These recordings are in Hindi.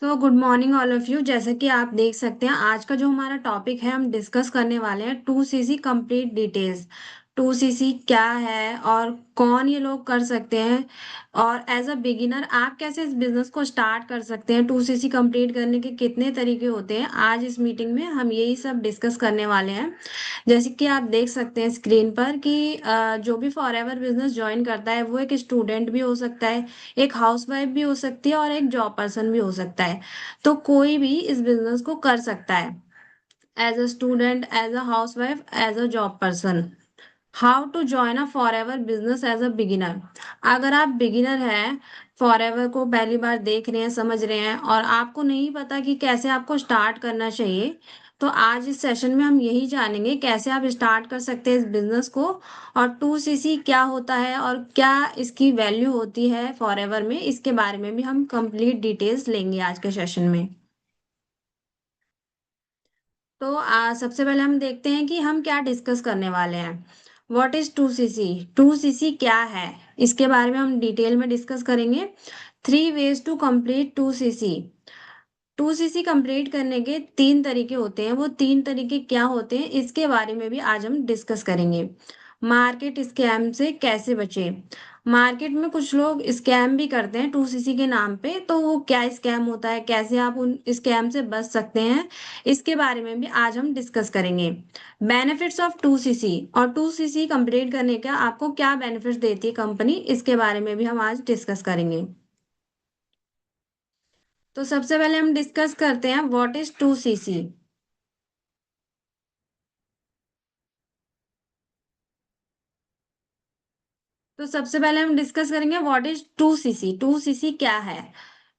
तो good morning all of you. जैसे कि आप देख सकते हैं आज का जो हमारा टॉपिक है हम डिस्कस करने वाले हैं 2cc कंप्लीट डिटेल्स। 2cc क्या है और कौन ये लोग कर सकते हैं, और एज अ बिगिनर आप कैसे इस बिजनेस को स्टार्ट कर सकते हैं। 2cc कंप्लीट करने के कितने तरीके होते हैं, आज इस मीटिंग में हम यही सब डिस्कस करने वाले हैं। जैसे कि आप देख सकते हैं स्क्रीन पर कि जो भी फॉरएवर बिजनेस ज्वाइन करता है वो एक स्टूडेंट भी हो सकता है, एक हाउसवाइफ भी हो सकती है और एक जॉब पर्सन भी हो सकता है। तो कोई भी इस बिजनेस को कर सकता है, as a student, as a housewife, as a job person. How to join a forever business as a beginner. अगर आप बिगिनर हैं, फॉरएवर को पहली बार देख रहे हैं, समझ रहे हैं और आपको नहीं पता कि कैसे आपको स्टार्ट करना चाहिए, तो आज इस सेशन में हम यही जानेंगे कैसे आप स्टार्ट कर सकते हैं इस बिजनेस को, और 2cc क्या होता है और क्या इसकी वैल्यू होती है फॉरएवर में, इसके बारे में भी हम कंप्लीट डिटेल्स लेंगे आज के सेशन में। तो सबसे पहले हम देखते हैं कि हम क्या डिस्कस करने वाले हैं। What is 2cc। 2cc क्या है, इसके बारे में हम डिटेल में डिस्कस करेंगे। 3 ways to complete 2cc। 2cc complete करने के 3 तरीके होते हैं, वो 3 तरीके क्या होते हैं इसके बारे में भी आज हम डिस्कस करेंगे। मार्केट स्कैम से कैसे बचे। मार्केट में कुछ लोग स्कैम भी करते हैं 2cc के नाम पे, तो वो क्या स्कैम होता है, कैसे आप उन स्कैम से बच सकते हैं, इसके बारे में भी आज हम डिस्कस करेंगे। बेनिफिट्स ऑफ 2cc, और 2cc कंप्लीट करने का आपको क्या बेनिफिट्स देती है कंपनी, इसके बारे में भी हम आज डिस्कस करेंगे। तो सबसे पहले हम डिस्कस करते हैं व्हाट इज 2cc। तो सबसे पहले हम डिस्कस करेंगे व्हाट इज 2cc। 2cc क्या है।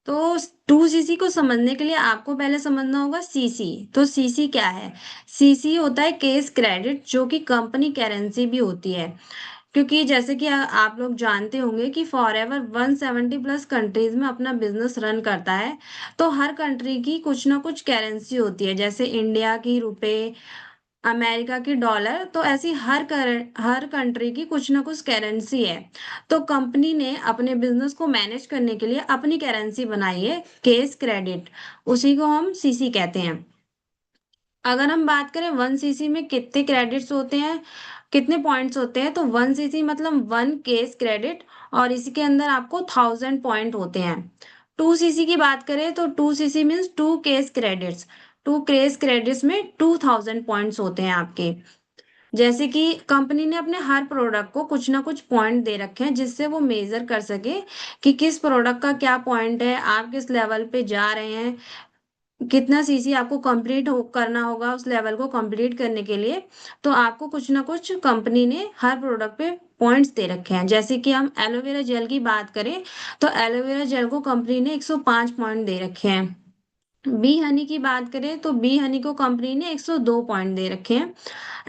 तो 2cc को समझने के लिए आपको पहले समझना होगा सीसी। तो सीसी क्या है। सीसी होता है केस क्रेडिट, जो कि कंपनी करेंसी भी होती है। क्योंकि जैसे कि आप लोग जानते होंगे कि फॉरएवर 170 प्लस कंट्रीज में अपना बिजनेस रन करता है। तो हर कंट्री की कुछ ना कुछ करेंसी होती है, जैसे इंडिया की रुपए, अमेरिका की डॉलर, तो ऐसी हर कंट्री की कुछ ना कुछ करेंसी है। तो कंपनी ने अपने बिजनेस को मैनेज करने के लिए अपनी करेंसी बनाई है, केस क्रेडिट। उसी को हम सीसी कहते हैं। अगर हम बात करें 1cc में कितने क्रेडिट्स होते हैं, कितने पॉइंट्स होते हैं, तो 1cc मतलब 1 केस क्रेडिट, और इसके अंदर आपको 1000 पॉइंट होते हैं। 2cc की बात करें तो 2cc means 2 case credits. 2 case credits में 2000 पॉइंट्स होते हैं आपके। जैसे कि कंपनी ने अपने हर प्रोडक्ट को कुछ ना कुछ पॉइंट दे रखे हैं, जिससे वो मेजर कर सके कि किस प्रोडक्ट का क्या पॉइंट है, आप किस लेवल पे जा रहे हैं, कितना सीसी आपको करना होगा उस लेवल को कंप्लीट करने के लिए। तो आपको कुछ ना कुछ कंपनी ने हर प्रोडक्ट पे पॉइंट्स दे रखे हैं। जैसे कि हम एलोवेरा जेल की बात करें, तो एलोवेरा जेल को कंपनी ने 105 पॉइंट दे रखे हैं। बी हनी की बात करें तो बी हनी को कंपनी ने 102 पॉइंट दे रखे हैं।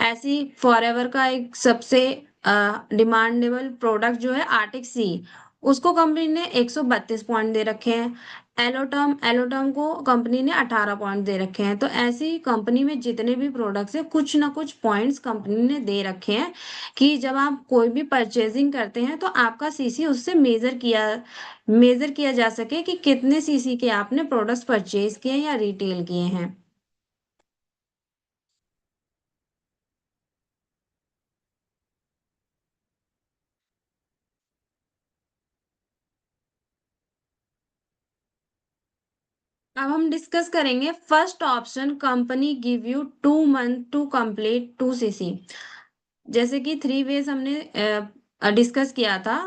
ऐसी फॉरएवर का एक सबसे डिमांडेबल प्रोडक्ट जो है आर्टिक सी, उसको कंपनी ने 132 पॉइंट दे रखे हैं। एलोटर्म को कंपनी ने 18 पॉइंट दे रखे हैं। तो ऐसी कंपनी में जितने भी प्रोडक्ट्स हैं कुछ ना कुछ पॉइंट्स कंपनी ने दे रखे हैं, कि जब आप कोई भी परचेजिंग करते हैं तो आपका सीसी उससे मेजर किया जा सके कि कितने सीसी के आपने प्रोडक्ट्स परचेज किए हैं या रिटेल किए हैं। अब हम डिस्कस करेंगे first option, company give you 2 month to complete 2cc। जैसे कि 3 वेज हमने डिस्कस किया था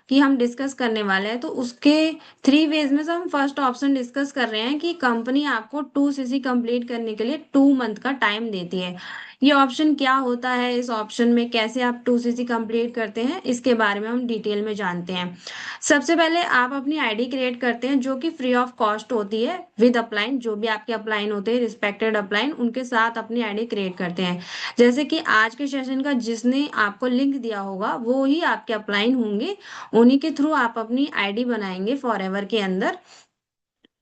कि हम डिस्कस करने वाले हैं, तो उसके 3 वेज में से हम फर्स्ट ऑप्शन डिस्कस कर रहे हैं कि कंपनी आपको 2cc कंप्लीट करने के लिए 2 मंथ का टाइम देती है। ये ऑप्शन क्या होता है, इस ऑप्शन में कैसे आप 2cc कंप्लीट करते हैं, इसके बारे में हम डिटेल में जानते हैं। सबसे पहले आप अपनी आईडी क्रिएट करते हैं, जो कि फ्री ऑफ कॉस्ट होती है, विद अपलाइन, जो भी आपके अपलाइन होते हैं, रिस्पेक्टेड अपलाइन, उनके साथ अपनी आईडी क्रिएट करते हैं। जैसे कि आज के सेशन का जिसने आपको लिंक दिया होगा वो ही आपके अपलाइन होंगे, उन्हीं के थ्रू आप अपनी आईडी बनाएंगे फॉरएवर के अंदर।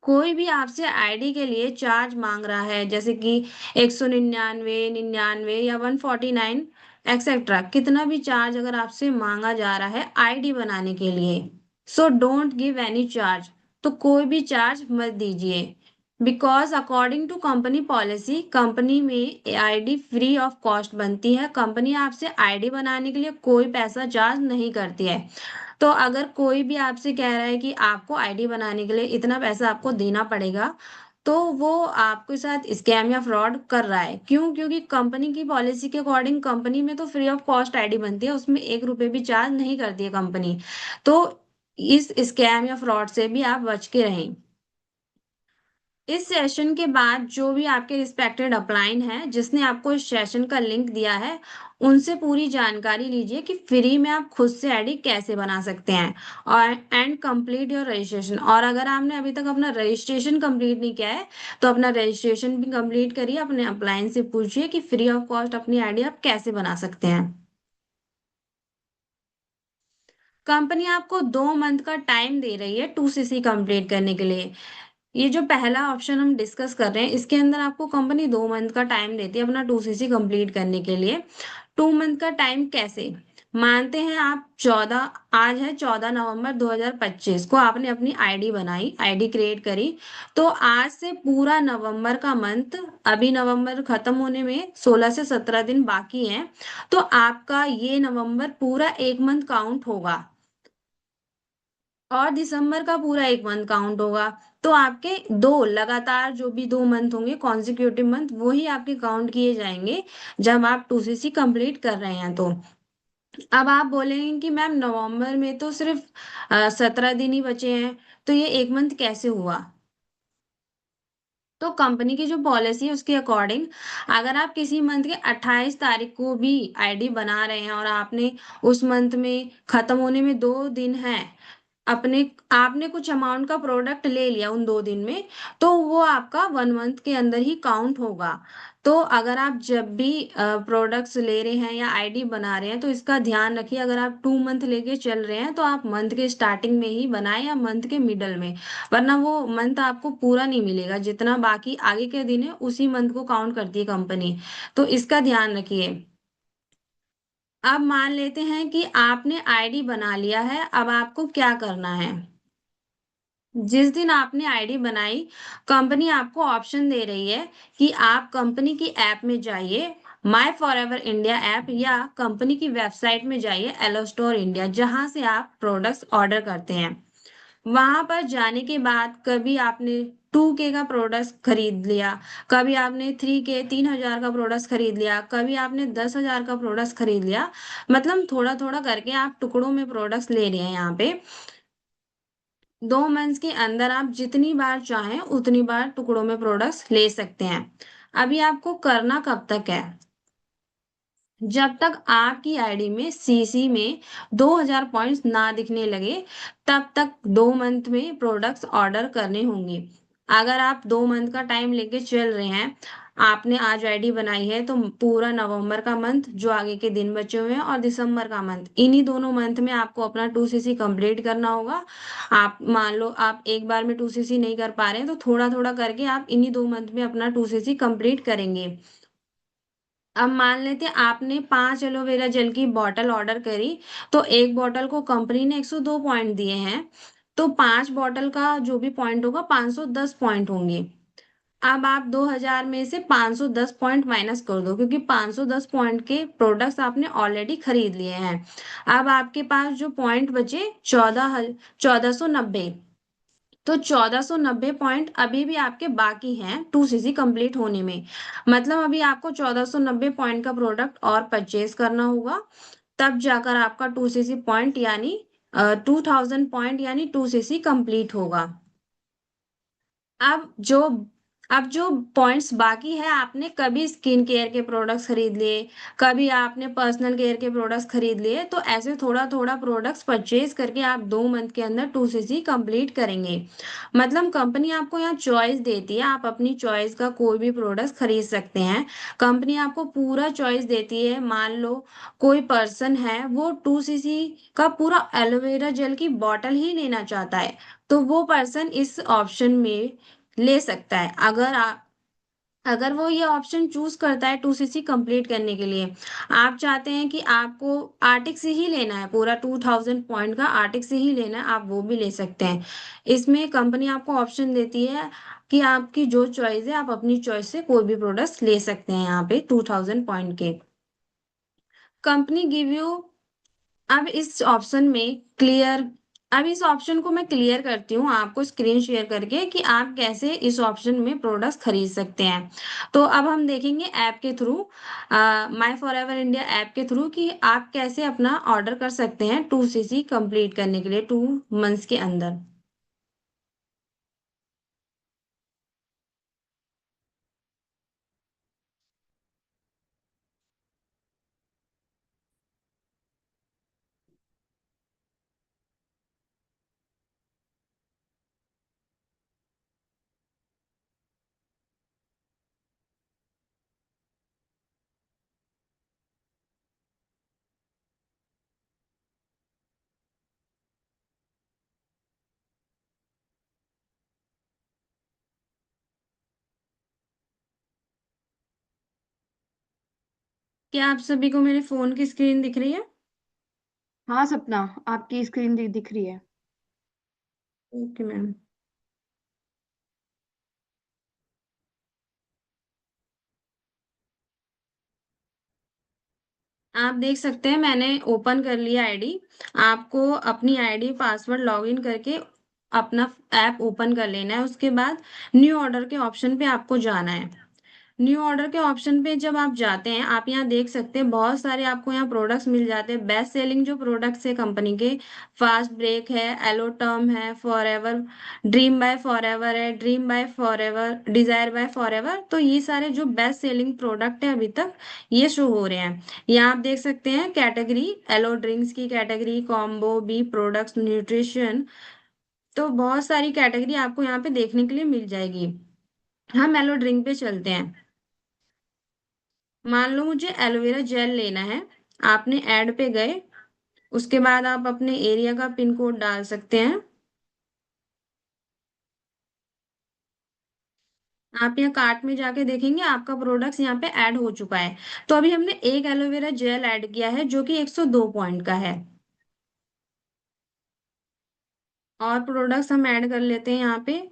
कोई भी आपसे आईडी के लिए चार्ज मांग रहा है, जैसे कि 199, 99 या 149 एक्सेट्रा, कितना भी चार्ज अगर आपसे मांगा जा रहा है आईडी बनाने के लिए, so don't give any charge. तो कोई भी चार्ज मत दीजिए। Because according to company policy company में आईडी फ्री ऑफ कॉस्ट बनती है। कंपनी आपसे आईडी बनाने के लिए कोई पैसा चार्ज नहीं करती है। तो अगर कोई भी आपसे कह रहा है कि आपको आईडी बनाने के लिए इतना पैसा आपको देना पड़ेगा, तो वो आपके साथ स्कैम या फ्रॉड कर रहा है। क्यों? क्योंकि कंपनी की पॉलिसी के अकॉर्डिंग कंपनी में तो फ्री ऑफ कॉस्ट आईडी बनती है, उसमें 1 रुपए भी चार्ज नहीं करती है कंपनी। तो इस स्कैम या फ्रॉड से भी आप बच के रहें। इस सेशन के बाद जो भी आपके रिस्पेक्टेड अपलाइन है जिसने आपको इस सेशन का लिंक दिया है, उनसे पूरी जानकारी लीजिए कि फ्री में आप खुद से आईडी कैसे बना सकते हैं। और एंड कंप्लीट योर रजिस्ट्रेशन। और अगर आपने अभी तक अपना रजिस्ट्रेशन कंप्लीट नहीं किया है, तो अपना रजिस्ट्रेशन भी कंप्लीट करिए। अपने अपलाइन से पूछिए कि फ्री ऑफ कॉस्ट अपनी आईडी आप कैसे बना सकते हैं। कंपनी आपको 2 मंथ का टाइम दे रही है 2 सीसी कंप्लीट करने के लिए। ये जो पहला ऑप्शन हम डिस्कस कर रहे हैं, इसके अंदर आपको कंपनी 2 मंथ का टाइम देती है अपना 2 सीसी कंप्लीट करने के लिए। 2 मंथ का टाइम कैसे? मानते हैं आप 14, आज है 14 नवंबर 2025 को आपने अपनी आईडी बनाई, आईडी क्रिएट करी। तो आज से पूरा नवंबर का मंथ, अभी नवंबर खत्म होने में 16 से 17 दिन बाकी हैं। तो आपका ये नवंबर पूरा 1 मंथ काउंट होगा और दिसंबर का पूरा 1 मंथ काउंट होगा। तो आपके दो लगातार जो भी 2 मंथ होंगे कॉन्जिक्यूटिव मंथ, वही आपके काउंट किए जाएंगे जब आप 2 सीसी कंप्लीट कर रहे हैं। तो अब आप बोलेंगे कि मैम नवंबर में तो सिर्फ 17 दिन ही बचे हैं, तो ये 1 मंथ कैसे हुआ? तो कंपनी की जो पॉलिसी है उसके अकॉर्डिंग, अगर आप किसी मंथ के 28 तारीख को भी आईडी बना रहे हैं और आपने उस मंथ में खत्म होने में 2 दिन हैं, अपने आपने कुछ अमाउंट का प्रोडक्ट ले लिया उन 2 दिन में, तो वो आपका 1 मंथ के अंदर ही काउंट होगा। तो अगर आप जब भी प्रोडक्ट्स ले रहे हैं या आईडी बना रहे हैं, तो इसका ध्यान रखिए। अगर आप 2 मंथ लेके चल रहे हैं, तो आप मंथ के स्टार्टिंग में ही बनाएं या मंथ के मिडल में, वरना वो मंथ आपको पूरा नहीं मिलेगा। जितना बाकी आगे के दिन है उसी मंथ को काउंट करती है कंपनी। तो इसका ध्यान रखिए। अब मान लेते हैं कि आपने आईडी बना लिया है, अब आपको क्या करना है? जिस दिन आपने आईडी बनाई, कंपनी आपको ऑप्शन दे रही है कि आप कंपनी की ऐप में जाइए, माई फॉरएवर इंडिया ऐप, या कंपनी की वेबसाइट में जाइए, एलो स्टोर इंडिया, जहां से आप प्रोडक्ट्स ऑर्डर करते हैं। वहां पर जाने के बाद कभी आपने 2K का प्रोडक्ट खरीद लिया, कभी आपने 3K 3,000 का प्रोडक्ट खरीद लिया, कभी आपने 10,000 का प्रोडक्ट खरीद लिया। मतलब थोड़ा थोड़ा करके आप टुकड़ों में प्रोडक्ट्स ले रहे हैं यहाँ पे। 2 मंथ्स के अंदर आप जितनी बार चाहें उतनी बार टुकड़ों में प्रोडक्ट्स ले सकते हैं। अभी आपको करना कब तक है? जब तक आपकी आईडी में सीसी में 2,000 पॉइंट्स ना दिखने लगे, तब तक 2 मंथ में प्रोडक्ट्स ऑर्डर करने होंगे। अगर आप 2 मंथ का टाइम लेके चल रहे हैं, आपने आज आईडी बनाई है, तो पूरा नवंबर का मंथ जो आगे के दिन बचे हुए हैं और दिसंबर का मंथ, इन्हीं दोनों मंथ में आपको अपना 2 सीसी कंप्लीट करना होगा। आप मान लो आप एक बार में 2 सीसी नहीं कर पा रहे हैं, तो थोड़ा थोड़ा करके आप इन्हीं 2 मंथ में अपना 2 सीसी कंप्लीट करेंगे। अब मान लेते हैं आपने 5 एलोवेरा जेल की बॉटल ऑर्डर करी, तो एक बॉटल को कंपनी ने 102 पॉइंट दिए हैं, तो 5 बॉटल का जो भी पॉइंट होगा 510 पॉइंट होंगे। अब आप 2,000 में से 510 पॉइंट माइनस कर दो, क्योंकि 510 पॉइंट के प्रोडक्ट्स आपने ऑलरेडी खरीद लिए हैं। अब आपके पास जो पॉइंट बचे 1490। तो 1490 पॉइंट अभी भी आपके बाकी हैं 2 सीसी कंप्लीट होने में। मतलब अभी आपको 1490 पॉइंट का प्रोडक्ट और परचेज करना होगा, तब जाकर आपका 2 सीसी पॉइंट यानी 2,000 पॉइंट यानी 2 सीसी कंप्लीट होगा। अब जो अब जो पॉइंट्स बाकी है, आपने कभी स्किन केयर के प्रोडक्ट्स खरीद लिए, कभी आपने पर्सनल केयर के प्रोडक्ट्स खरीद लिए, तो ऐसे थोड़ा थोड़ा प्रोडक्ट्स परचेज करके आप 2 मंथ के अंदर 2 सीसी कंप्लीट करेंगे। मतलब कंपनी आपको यहाँ चॉइस देती है, आप अपनी चॉइस का कोई भी प्रोडक्ट खरीद सकते हैं। कंपनी आपको पूरा चॉइस देती है। मान लो कोई पर्सन है, वो 2 सीसी का पूरा एलोवेरा जेल की बॉटल ही लेना चाहता है, तो वो पर्सन इस ऑप्शन में ले सकता है। अगर वो ये ऑप्शन चूज करता है 2cc कंप्लीट करने के लिए, आप चाहते हैं कि आपको आर्टिक से ही लेना है, पूरा 2000 पॉइंट का आर्टिक से ही लेना है, आप वो भी ले सकते हैं। इसमें कंपनी आपको ऑप्शन देती है कि आपकी जो चॉइस है, आप अपनी चॉइस से कोई भी प्रोडक्ट्स ले सकते हैं यहाँ पे 2000 पॉइंट के। कंपनी गिव यू, अब इस ऑप्शन में क्लियर, अब इस ऑप्शन को मैं क्लियर करती हूँ आपको स्क्रीन शेयर करके कि आप कैसे इस ऑप्शन में प्रोडक्ट्स खरीद सकते हैं। तो अब हम देखेंगे ऐप के through, my for ever India app के थ्रू, कि आप कैसे अपना ऑर्डर कर सकते हैं 2cc कंप्लीट करने के लिए 2 मंथ्स के अंदर। क्या आप सभी को मेरे फोन की स्क्रीन दिख रही है? हाँ सपना, आपकी स्क्रीन दिख रही है। Okay ma'am. आप देख सकते हैं मैंने ओपन कर लिया आईडी। आपको अपनी आईडी पासवर्ड लॉगिन करके अपना ऐप ओपन कर लेना है। उसके बाद न्यू ऑर्डर के ऑप्शन पे आपको जाना है। न्यू ऑर्डर के ऑप्शन पे जब आप जाते हैं, आप यहाँ देख सकते हैं बहुत सारे आपको यहाँ प्रोडक्ट्स मिल जाते हैं। बेस्ट सेलिंग जो प्रोडक्ट्स है कंपनी के, फास्ट ब्रेक है, एलो टर्म है, for ever, dream buy for ever है, dream buy for ever, desire buy for ever, तो ये सारे जो बेस्ट सेलिंग प्रोडक्ट है अभी तक ये शो हो रहे हैं। यहाँ आप देख सकते हैं कैटेगरी, एलो ड्रिंक्स की category, combo B products, nutrition, तो बहुत सारी कैटेगरी आपको यहाँ पे देखने के लिए मिल जाएगी। हम एलो ड्रिंक पे चलते हैं। मान लो मुझे एलोवेरा जेल लेना है, आपने ऐड पे गए, उसके बाद आप अपने एरिया का पिन कोड डाल सकते हैं। आप यहाँ कार्ट में जाके देखेंगे आपका प्रोडक्ट्स यहाँ पे ऐड हो चुका है। तो अभी हमने एक एलोवेरा जेल ऐड किया है जो कि 102 पॉइंट का है। और प्रोडक्ट्स हम ऐड कर लेते हैं यहाँ पे।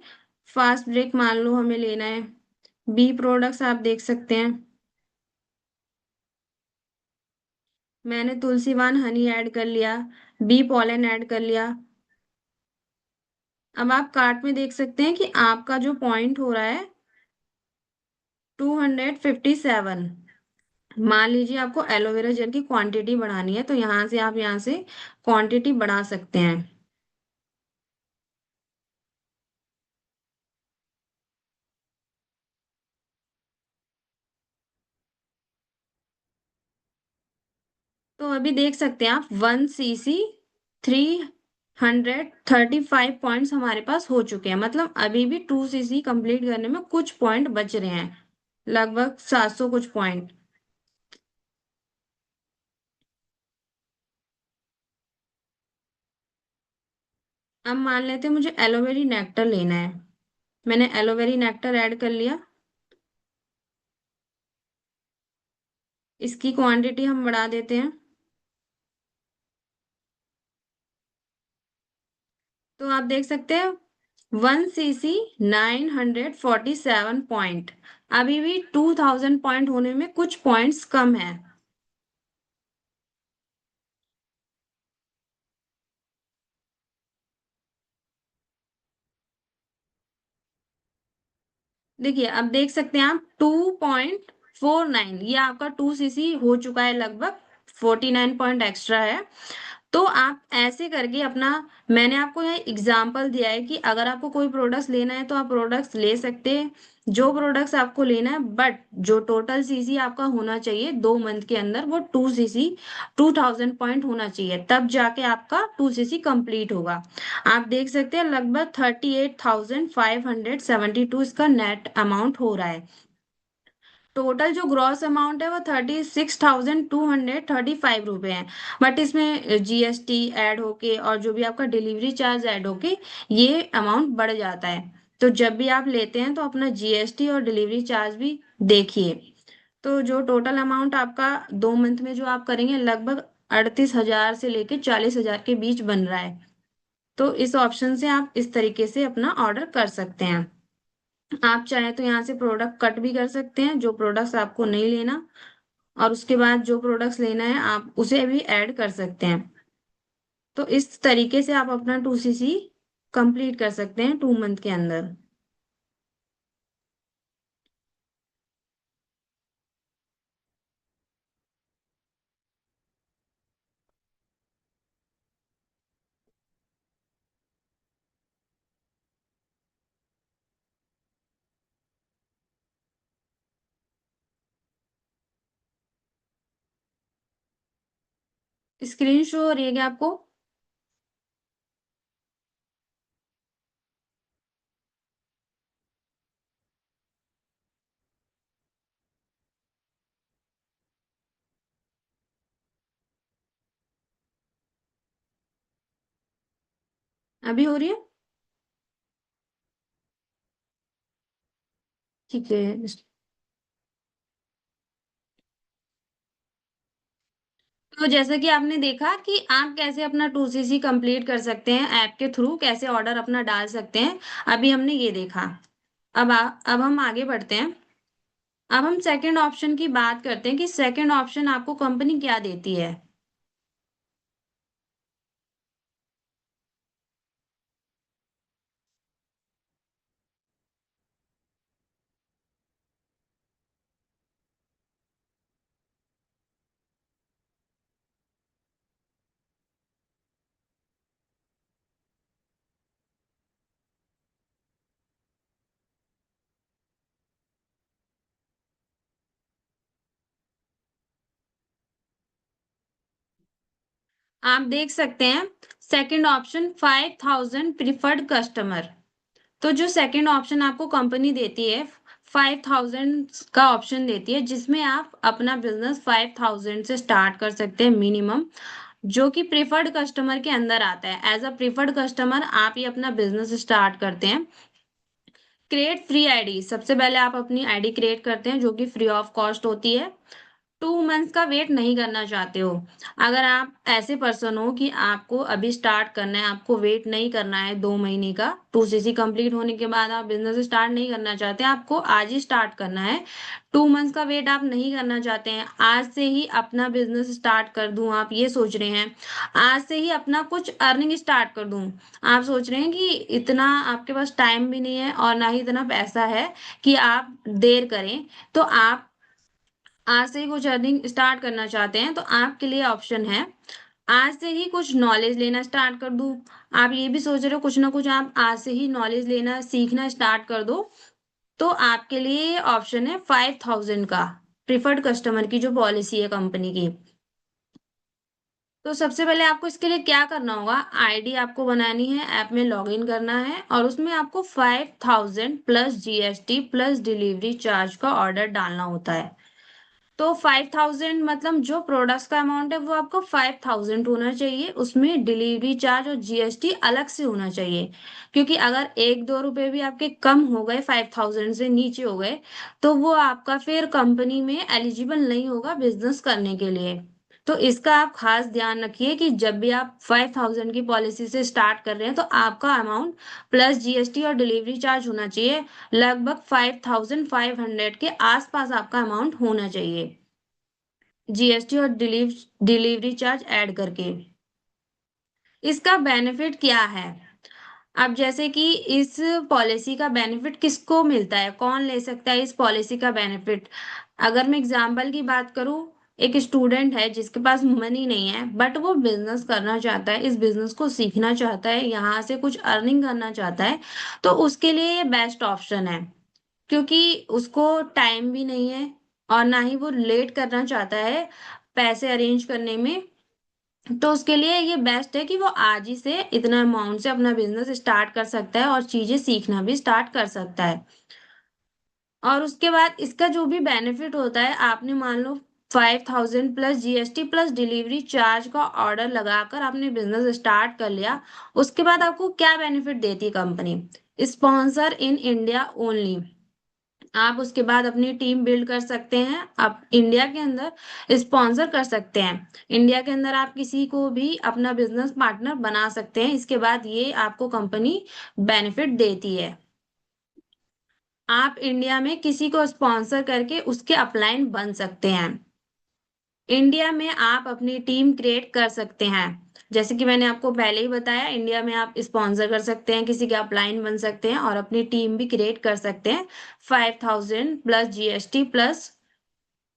फास्ट ब्रेक मान लो हमें लेना है, बी प्रोडक्ट्स आप देख सकते हैं, मैंने तुलसीवान हनी ऐड कर लिया, बी पॉलन ऐड कर लिया। अब आप कार्ट में देख सकते हैं कि आपका जो पॉइंट हो रहा है 257। मान लीजिए आपको एलोवेरा जेल की क्वांटिटी बढ़ानी है, तो यहाँ से आप यहाँ से क्वांटिटी बढ़ा सकते हैं। तो अभी देख सकते हैं आप 1cc 335 पॉइंट्स हमारे पास हो चुके हैं, मतलब अभी भी 2cc कंप्लीट करने में कुछ पॉइंट बच रहे हैं, लगभग 700 कुछ पॉइंट। अब मान लेते हैं मुझे एलोवेरी नेक्टर लेना है, मैंने एलोवेरी नेक्टर ऐड कर लिया। इसकी क्वांटिटी हम बढ़ा देते हैं। तो आप देख सकते हैं 1cc 947 पॉइंट, अभी भी 2000 पॉइंट होने में कुछ पॉइंट्स कम है। देखिए अब देख सकते हैं आप 2.49, ये आपका 2cc हो चुका है, लगभग 49 पॉइंट एक्स्ट्रा है। तो आप ऐसे करके अपना, मैंने आपको यहाँ एग्जाम्पल दिया है कि अगर आपको कोई प्रोडक्ट्स लेना है तो आप प्रोडक्ट्स ले सकते हैं, जो प्रोडक्ट्स आपको लेना है, बट जो टोटल सीसी आपका होना चाहिए 2 मंथ के अंदर वो 2cc 2000 पॉइंट होना चाहिए, तब जाके आपका 2cc कंप्लीट होगा। आप देख सकते हैं लगभग 38,572 इसका नेट अमाउंट हो रहा है। टोटल जो ग्रॉस अमाउंट है वो 36,235 रुपये है। बट इसमें जीएसटी ऐड होके और जो भी आपका डिलीवरी चार्ज ऐड होके ये अमाउंट बढ़ जाता है। तो जब भी आप लेते हैं तो अपना जीएसटी और डिलीवरी चार्ज भी देखिए, तो जो टोटल अमाउंट आपका 2 मंथ में जो आप करेंगे लगभग 38,000 से लेके 40,000 के बीच बन रहा है। तो इस ऑप्शन से आप इस तरीके से अपना ऑर्डर कर सकते हैं। आप चाहे तो यहाँ से प्रोडक्ट कट भी कर सकते हैं, जो प्रोडक्ट्स आपको नहीं लेना, और उसके बाद जो प्रोडक्ट्स लेना है आप उसे भी ऐड कर सकते हैं। तो इस तरीके से आप अपना 2cc कंप्लीट कर सकते हैं 2 मंथ के अंदर। स्क्रीन शो हो रही है क्या आपको? अभी हो रही है? ठीक है। तो जैसा कि आपने देखा कि आप कैसे अपना 2cc कंप्लीट कर सकते हैं, ऐप के थ्रू कैसे ऑर्डर अपना डाल सकते हैं, अभी हमने ये देखा। अब हम आगे बढ़ते हैं। अब हम सेकंड ऑप्शन की बात करते हैं कि सेकंड ऑप्शन आपको कंपनी क्या देती है। आप देख सकते हैं सेकंड ऑप्शन 5,000 प्रिफर्ड कस्टमर। तो जो सेकंड ऑप्शन आपको कंपनी देती है, 5,000 का ऑप्शन देती है, जिसमें आप अपना बिजनेस 5,000 से स्टार्ट कर सकते हैं मिनिमम, जो कि प्रिफर्ड कस्टमर के अंदर आता है। एज अ प्रिफर्ड कस्टमर आप ये अपना बिजनेस स्टार्ट करते हैं। क्रिएट फ्री आईडी, सबसे पहले आप अपनी आईडी क्रिएट करते हैं जो कि फ्री ऑफ कॉस्ट होती है। 2 मंथ्स का वेट नहीं करना चाहते हो, अगर आप ऐसे पर्सन हो कि आपको अभी स्टार्ट करना है, आपको वेट नहीं करना है 2 महीने का, 2cc कंप्लीट होने के बाद आप बिजनेस स्टार्ट नहीं करना चाहते, आपको आज ही स्टार्ट करना है। 2 मंथ्स का वेट आप नहीं करना चाहते हैं, आज से ही अपना बिजनेस स्टार्ट कर दूं, आप ये सोच रहे हैं, आज से ही अपना कुछ अर्निंग स्टार्ट कर दूं, आप सोच रहे हैं कि इतना आपके पास टाइम भी नहीं है और ना ही इतना पैसा है कि आप देर करें, तो आप आज से ही कुछ अर्निंग स्टार्ट करना चाहते हैं, तो आपके लिए ऑप्शन है आज से ही कुछ नॉलेज लेना स्टार्ट कर दूं। आप ये भी सोच रहे हो कुछ ना कुछ आप आज से ही नॉलेज लेना सीखना स्टार्ट कर दो, तो आपके लिए ऑप्शन है 5,000 का, प्रिफर्ड कस्टमर की जो पॉलिसी है कंपनी की। तो सबसे पहले आपको इसके लिए क्या करना होगा, आईडी आपको बनानी है, ऐप में लॉगिन करना है, और उसमें आपको 5,000 plus GST plus delivery charge का ऑर्डर डालना होता है। तो 5,000 मतलब जो प्रोडक्ट्स का अमाउंट है वो आपको 5,000 होना चाहिए, उसमें डिलीवरी चार्ज और जीएसटी अलग से होना चाहिए। क्योंकि अगर 1-2 रुपए भी आपके कम हो गए, 5,000 से नीचे हो गए, तो वो आपका फिर कंपनी में एलिजिबल नहीं होगा बिजनेस करने के लिए। तो इसका आप खास ध्यान रखिए कि जब भी आप 5,000 की पॉलिसी से स्टार्ट कर रहे हैं तो आपका अमाउंट प्लस जीएसटी और डिलीवरी चार्ज होना चाहिए, लगभग 5,500 के आसपास आपका अमाउंट होना चाहिए, जीएसटी और डिलीवरी चार्ज ऐड करके। इसका बेनिफिट क्या है? अब जैसे कि इस पॉलिसी का बेनिफिट किसको मिलता है, कौन ले सकता है इस पॉलिसी का बेनिफिट? अगर मैं एग्जांपल की बात करूं, एक स्टूडेंट है जिसके पास मनी नहीं है बट वो बिजनेस करना चाहता है, इस बिजनेस को सीखना चाहता है, यहाँ से कुछ अर्निंग करना चाहता है, तो उसके लिए ये बेस्ट ऑप्शन है। क्योंकि उसको टाइम भी नहीं है और ना ही वो लेट करना चाहता है पैसे अरेंज करने में, तो उसके लिए ये बेस्ट है कि वो आज ही से इतना अमाउंट से अपना बिजनेस स्टार्ट कर सकता है और चीजें सीखना भी स्टार्ट कर सकता है। और उसके बाद इसका जो भी बेनिफिट होता है, आपने मान लो 5,000 plus GST plus delivery charge का ऑर्डर लगाकर आपने बिजनेस स्टार्ट कर लिया, उसके बाद आपको क्या बेनिफिट देती है company? Sponsor in India only, आप उसके बाद अपनी टीम बिल्ड कर सकते हैं, आप इंडिया के अंदर स्पॉन्सर कर सकते हैं। इंडिया के अंदर आप किसी को भी अपना बिजनेस पार्टनर बना सकते हैं, इसके बाद ये आपको कंपनी बेनिफिट देती है। आप इंडिया में किसी को स्पॉन्सर करके उसके अपलाइन बन सकते हैं। इंडिया में आप अपनी टीम क्रिएट कर सकते हैं, जैसे कि मैंने आपको पहले ही बताया, इंडिया में आप स्पॉन्सर कर सकते हैं, किसी के अपलाइन बन सकते हैं और अपनी टीम भी क्रिएट कर सकते हैं। 5,000 plus GST plus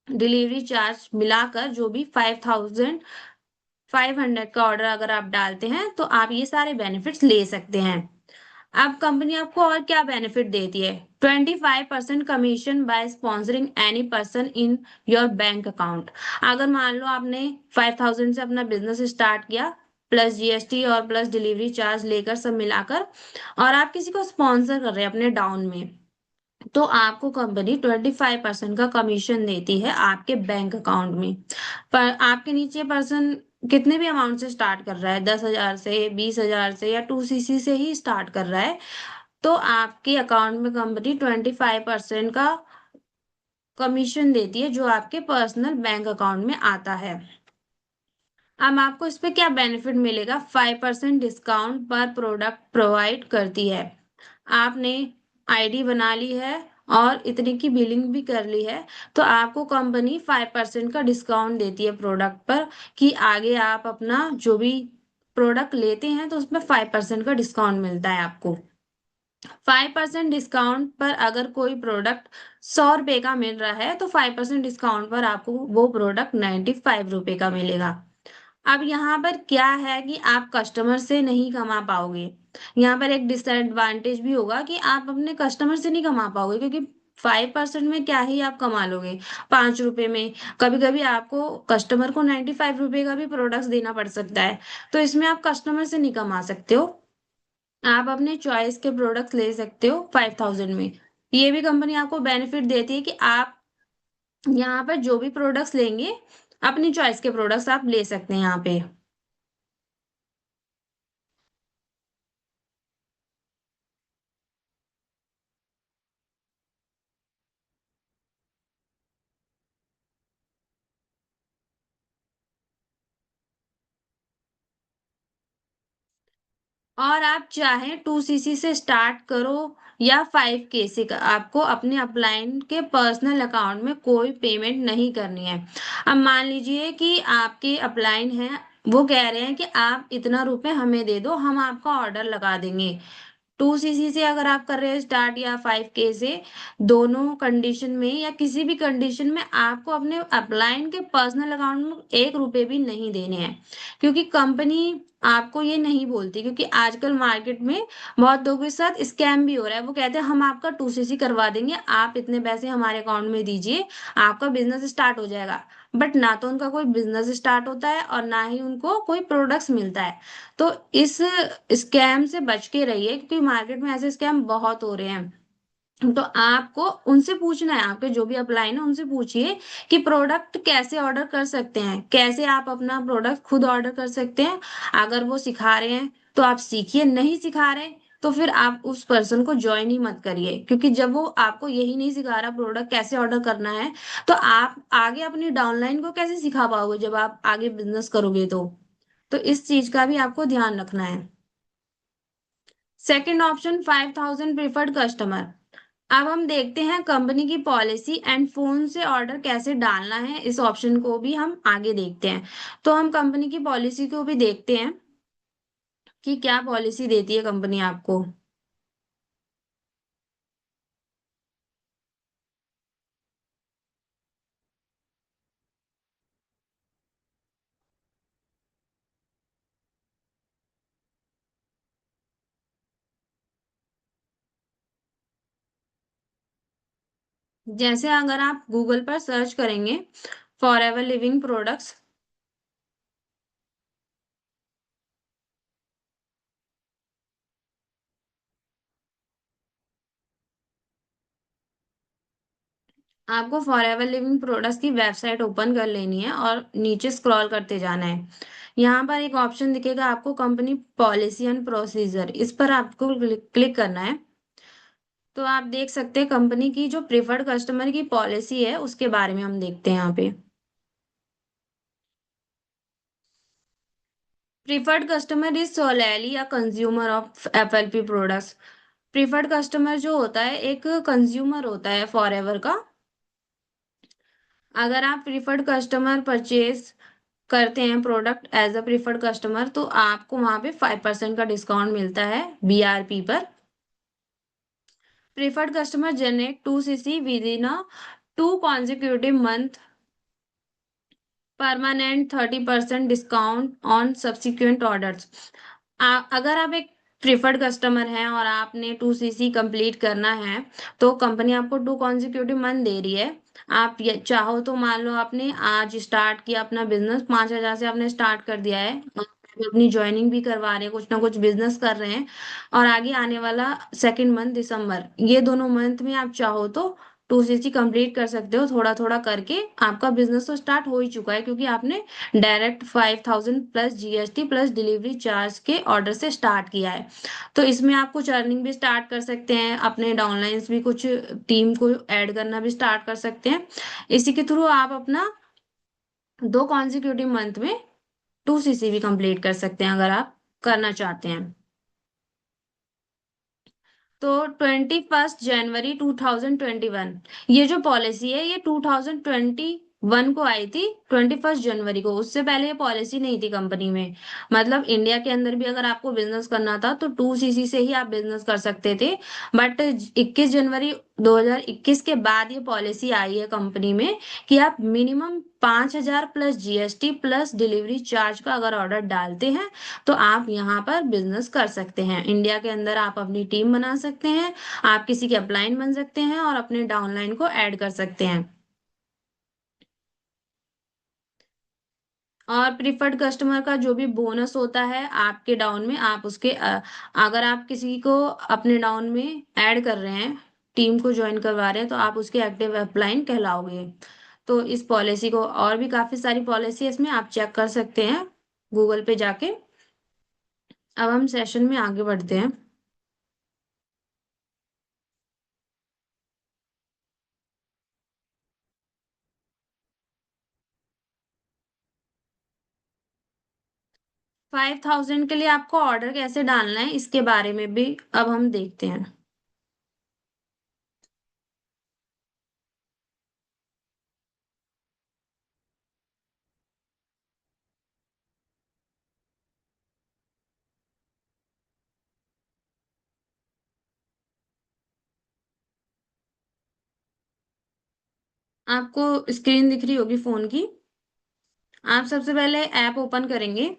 delivery charge मिलाकर जो भी 5,500 का ऑर्डर अगर आप डालते हैं तो आप ये सारे बेनिफिट्स ले सकते हैं। अब कंपनी आपको और क्या बेनिफिट देती है? 25% commission by sponsoring any person in your bank account. अगर मान लो आपने 5,000 से अपना बिजनेस स्टार्ट किया, प्लस जीएसटी और प्लस डिलीवरी चार्ज लेकर सब मिलाकर, और आप किसी को स्पॉन्सर कर रहे हैं अपने डाउन में, तो आपको कंपनी 25% का कमीशन देती है आपके बैंक अकाउंट में। पर आपके नीचे पर्सन कितने भी अमाउंट से स्टार्ट कर रहा है, 10,000 से, 20,000 से या 2 सीसी से ही स्टार्ट कर रहा है, तो आपके अकाउंट में कंपनी 25% का कमीशन देती है जो आपके पर्सनल बैंक अकाउंट में आता है। अब आपको इस पे क्या बेनिफिट मिलेगा? 5% डिस्काउंट पर प्रोडक्ट प्रोवाइड करती है। आपने आईडी बना ली है और इतने की बिलिंग भी कर ली है, तो आपको कंपनी 5% का डिस्काउंट देती है प्रोडक्ट पर, कि आगे आप अपना जो भी प्रोडक्ट लेते हैं तो उसमें 5% का डिस्काउंट मिलता है आपको। 5% डिस्काउंट पर अगर कोई प्रोडक्ट 100 रुपए का मिल रहा है तो 5% डिस्काउंट पर आपको वो प्रोडक्ट 95 रुपए का मिलेगा। अब यहाँ पर क्या है कि आप कस्टमर से नहीं कमा पाओगे। यहाँ पर एक डिसएडवांटेज भी होगा कि आप अपने कस्टमर से नहीं कमा पाओगे, क्योंकि 5% में क्या ही आप कमा लोगे 5 रुपए में। कभी कभी आपको कस्टमर को 95 रुपए का भी प्रोडक्ट देना पड़ सकता है, तो इसमें आप कस्टमर से नहीं कमा सकते हो। आप अपने चॉइस के प्रोडक्ट्स ले सकते हो 5,000 में। ये भी कंपनी आपको बेनिफिट देती है कि आप यहाँ पर जो भी प्रोडक्ट्स लेंगे, अपनी चॉइस के प्रोडक्ट्स आप ले सकते हैं यहाँ पे। और आप चाहें 2 सीसी से स्टार्ट करो या 5K से आपको अपने अपलाइन के पर्सनल अकाउंट में कोई पेमेंट नहीं करनी है। अब मान लीजिए कि आपके अपलाइन है, वो कह रहे हैं कि आप इतना रुपए हमें दे दो, हम आपका ऑर्डर लगा देंगे। 2 सीसी से अगर आप कर रहे हैं स्टार्ट या 5K से, दोनों कंडीशन में या किसी भी कंडीशन में आपको अपने अपलाइन के पर्सनल अकाउंट में 1 रुपए भी नहीं देने हैं, क्योंकि कंपनी आपको ये नहीं बोलती, क्योंकि आजकल मार्केट में बहुत लोगों के साथ स्कैम भी हो रहा है। वो कहते हैं हम आपका 2 सीसी करवा देंगे, आप इतने पैसे हमारे अकाउंट में दीजिए, आपका बिजनेस स्टार्ट हो जाएगा। बट ना तो उनका कोई बिजनेस स्टार्ट होता है और ना ही उनको कोई प्रोडक्ट्स मिलता है। तो इस स्कैम से बच के रहिए, क्योंकि मार्केट में ऐसे स्कैम बहुत हो रहे हैं। तो आपको उनसे पूछना है, आपके जो भी अपलाइन है उनसे पूछिए कि प्रोडक्ट कैसे ऑर्डर कर सकते हैं, कैसे आप अपना प्रोडक्ट खुद ऑर्डर कर सकते हैं। अगर वो सिखा रहे हैं तो आप सीखिए, नहीं सिखा रहे तो फिर आप उस पर्सन को ज्वाइन ही मत करिए, क्योंकि जब वो आपको यही नहीं सिखा रहा प्रोडक्ट कैसे ऑर्डर करना है, तो आप आगे अपनी डाउनलाइन को कैसे सिखा पाओगे जब आप आगे बिजनेस करोगे? तो इस चीज का भी आपको ध्यान रखना है। Second option, 5,000 preferred customer. अब हम देखते हैं कंपनी की पॉलिसी एंड फोन से ऑर्डर कैसे डालना है, इस ऑप्शन को भी हम आगे देखते हैं। तो हम कंपनी की पॉलिसी को भी देखते हैं कि क्या पॉलिसी देती है कंपनी आपको। जैसे अगर आप गूगल पर सर्च करेंगे फॉर एवर लिविंग प्रोडक्ट्स, आपको फॉर एवर लिविंग प्रोडक्ट्स की वेबसाइट ओपन कर लेनी है और नीचे स्क्रॉल करते जाना है। यहाँ पर एक ऑप्शन दिखेगा आपको, कंपनी पॉलिसी एंड प्रोसीजर, इस पर आपको क्लिक करना है। तो आप देख सकते हैं कंपनी की जो प्रिफर्ड कस्टमर की पॉलिसी है उसके बारे में हम देखते हैं यहाँ पे। Preferred customer is सोलेली a consumer of FLP products. Preferred customer जो होता है एक कंज्यूमर होता है फॉरएवर का। अगर आप प्रिफर्ड कस्टमर परचेज करते हैं product as a preferred customer तो आपको वहां पे 5% का डिस्काउंट मिलता है बीआरपी पर। Preferred customer generate 2 CC with in a 2 consecutive month permanent 30% discount on subsequent orders. अगर आप एक प्रिफर्ड कस्टमर हैं और आपने 2 सीसी कंप्लीट करना है तो कंपनी आपको 2 consecutive month दे रही है। आप ये चाहो तो मान लो आपने आज स्टार्ट किया अपना बिजनेस, 5,000 से आपने स्टार्ट कर दिया है, आप अपनी ज्वाइनिंग भी करवा रहे हैं, कुछ ना कुछ बिजनेस कर रहे हैं, और आगे आने वाला सेकंड मंथ दिसंबर, ये दोनों मंथ में आप चाहो तो 2 सीसी कंप्लीट कर सकते हो। थोड़ा थोड़ा करके आपका बिजनेस तो स्टार्ट हो ही चुका है क्योंकि आपने direct 5,000 plus GST plus delivery charge के ऑर्डर से स्टार्ट किया है। तो इसमें आप कुछ अर्निंग भी स्टार्ट कर सकते हैं, अपने डाउनलाइंस भी कुछ टीम को ऐड करना भी स्टार्ट कर सकते हैं। इसी के थ्रू आप अपना 2 consecutive मंथ में 2 सीसी भी कंप्लीट कर सकते हैं अगर आप करना चाहते हैं। तो 21 जनवरी 2021, ये जो पॉलिसी है ये 2021 को आई थी, 21 जनवरी को। उससे पहले ये पॉलिसी नहीं थी कंपनी में। मतलब इंडिया के अंदर भी अगर आपको बिजनेस करना था तो 2 सीसी से ही आप बिजनेस कर सकते थे। बट 21 जनवरी 2021 के बाद ये पॉलिसी आई है कंपनी में कि आप minimum 5,000 plus GST plus delivery charge का अगर ऑर्डर डालते हैं तो आप यहाँ पर बिजनेस कर सकते हैं। इंडिया के अंदर आप अपनी टीम बना सकते हैं, आप किसी के अपलाइन बन सकते हैं और अपने डाउनलाइन को ऐड कर सकते हैं। और प्रिफर्ड कस्टमर का जो भी बोनस होता है आपके डाउन में, आप उसके अगर आप किसी को अपने डाउन में ऐड कर रहे हैं, टीम को ज्वाइन करवा रहे हैं, तो आप उसके एक्टिव अपलाइन कहलाओगे। तो इस पॉलिसी को, और भी काफी सारी पॉलिसी है इसमें, आप चेक कर सकते हैं गूगल पे जाके। अब हम सेशन में आगे बढ़ते हैं। 5,000 के लिए आपको ऑर्डर कैसे डालना है इसके बारे में भी अब हम देखते हैं। आपको स्क्रीन दिख रही होगी फोन की। आप सबसे पहले ऐप ओपन करेंगे।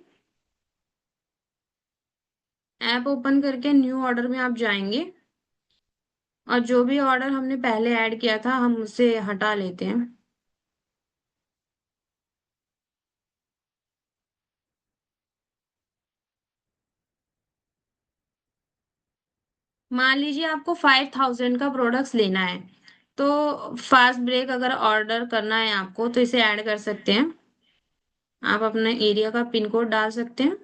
ऐप ओपन करके न्यू ऑर्डर में आप जाएंगे और जो भी ऑर्डर हमने पहले ऐड किया था हम उसे हटा लेते हैं। मान लीजिए आपको 5,000 का प्रोडक्ट्स लेना है, तो फास्ट ब्रेक अगर ऑर्डर करना है आपको तो इसे ऐड कर सकते हैं। आप अपने एरिया का पिन कोड डाल सकते हैं।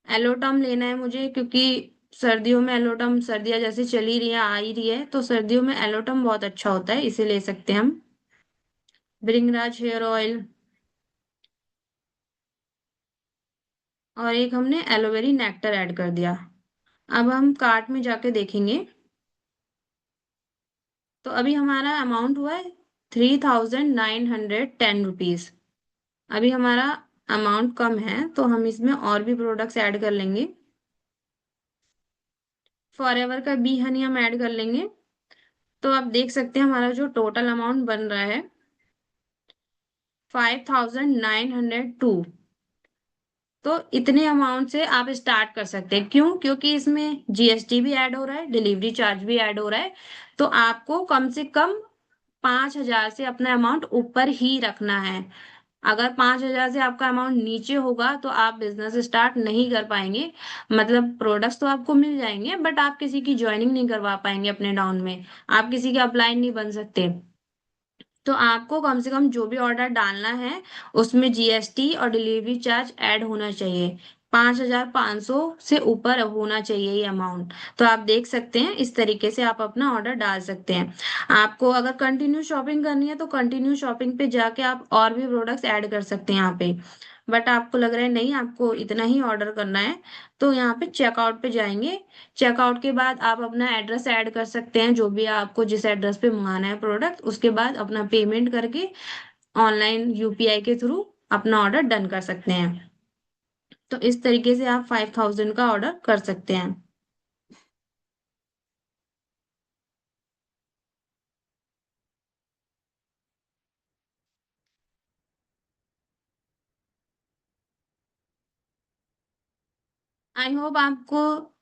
एलोटम लेना है मुझे क्योंकि सर्दियों में एलोटम, सर्दियाँ जैसे चली रही है आ ही रही है, तो सर्दियों में एलोटम बहुत अच्छा होता है, इसे ले सकते हैं हम। ब्रिंगराज हेयर ऑयल, और एक हमने एलोवेरी नेक्टर ऐड कर दिया। अब हम कार्ट में जाके देखेंगे तो अभी हमारा अमाउंट हुआ है 3,910 रुपीज। अभी हमारा अमाउंट कम है तो हम इसमें और भी प्रोडक्ट्स ऐड कर लेंगे। फॉरएवर का बी हनी हम ऐड कर लेंगे। तो आप देख सकते हैं हमारा जो टोटल अमाउंट बन रहा है 5,902। तो इतने अमाउंट से आप स्टार्ट कर सकते हैं। क्यों? क्योंकि इसमें जीएसटी भी ऐड हो रहा है, डिलीवरी चार्ज भी ऐड हो रहा है। तो आपको कम से कम 5,000 से अपना अमाउंट ऊपर ही रखना है। अगर 5,000 से आपका अमाउंट नीचे होगा तो आप बिजनेस स्टार्ट नहीं कर पाएंगे। मतलब प्रोडक्ट्स तो आपको मिल जाएंगे बट आप किसी की ज्वाइनिंग नहीं करवा पाएंगे अपने डाउन में, आप किसी के अपलाइन नहीं बन सकते। तो आपको कम से कम जो भी ऑर्डर डालना है उसमें जीएसटी और डिलीवरी चार्ज ऐड होना चाहिए। 5,500 से ऊपर होना चाहिए ये अमाउंट। तो आप देख सकते हैं, इस तरीके से आप अपना ऑर्डर डाल सकते हैं। आपको अगर कंटिन्यू शॉपिंग करनी है तो कंटिन्यू शॉपिंग पे जाके आप और भी प्रोडक्ट्स ऐड कर सकते हैं यहाँ पे। बट आपको लग रहा है नहीं, आपको इतना ही ऑर्डर करना है, तो यहाँ पे चेकआउट पे जाएंगे। चेकआउट के बाद आप अपना एड्रेस ऐड कर सकते हैं, जो भी आपको जिस एड्रेस पे मंगाना है प्रोडक्ट, उसके बाद अपना पेमेंट करके ऑनलाइन यूपीआई के थ्रू अपना ऑर्डर डन कर सकते हैं। तो इस तरीके से आप 5,000 का ऑर्डर कर सकते हैं। आई होप आपको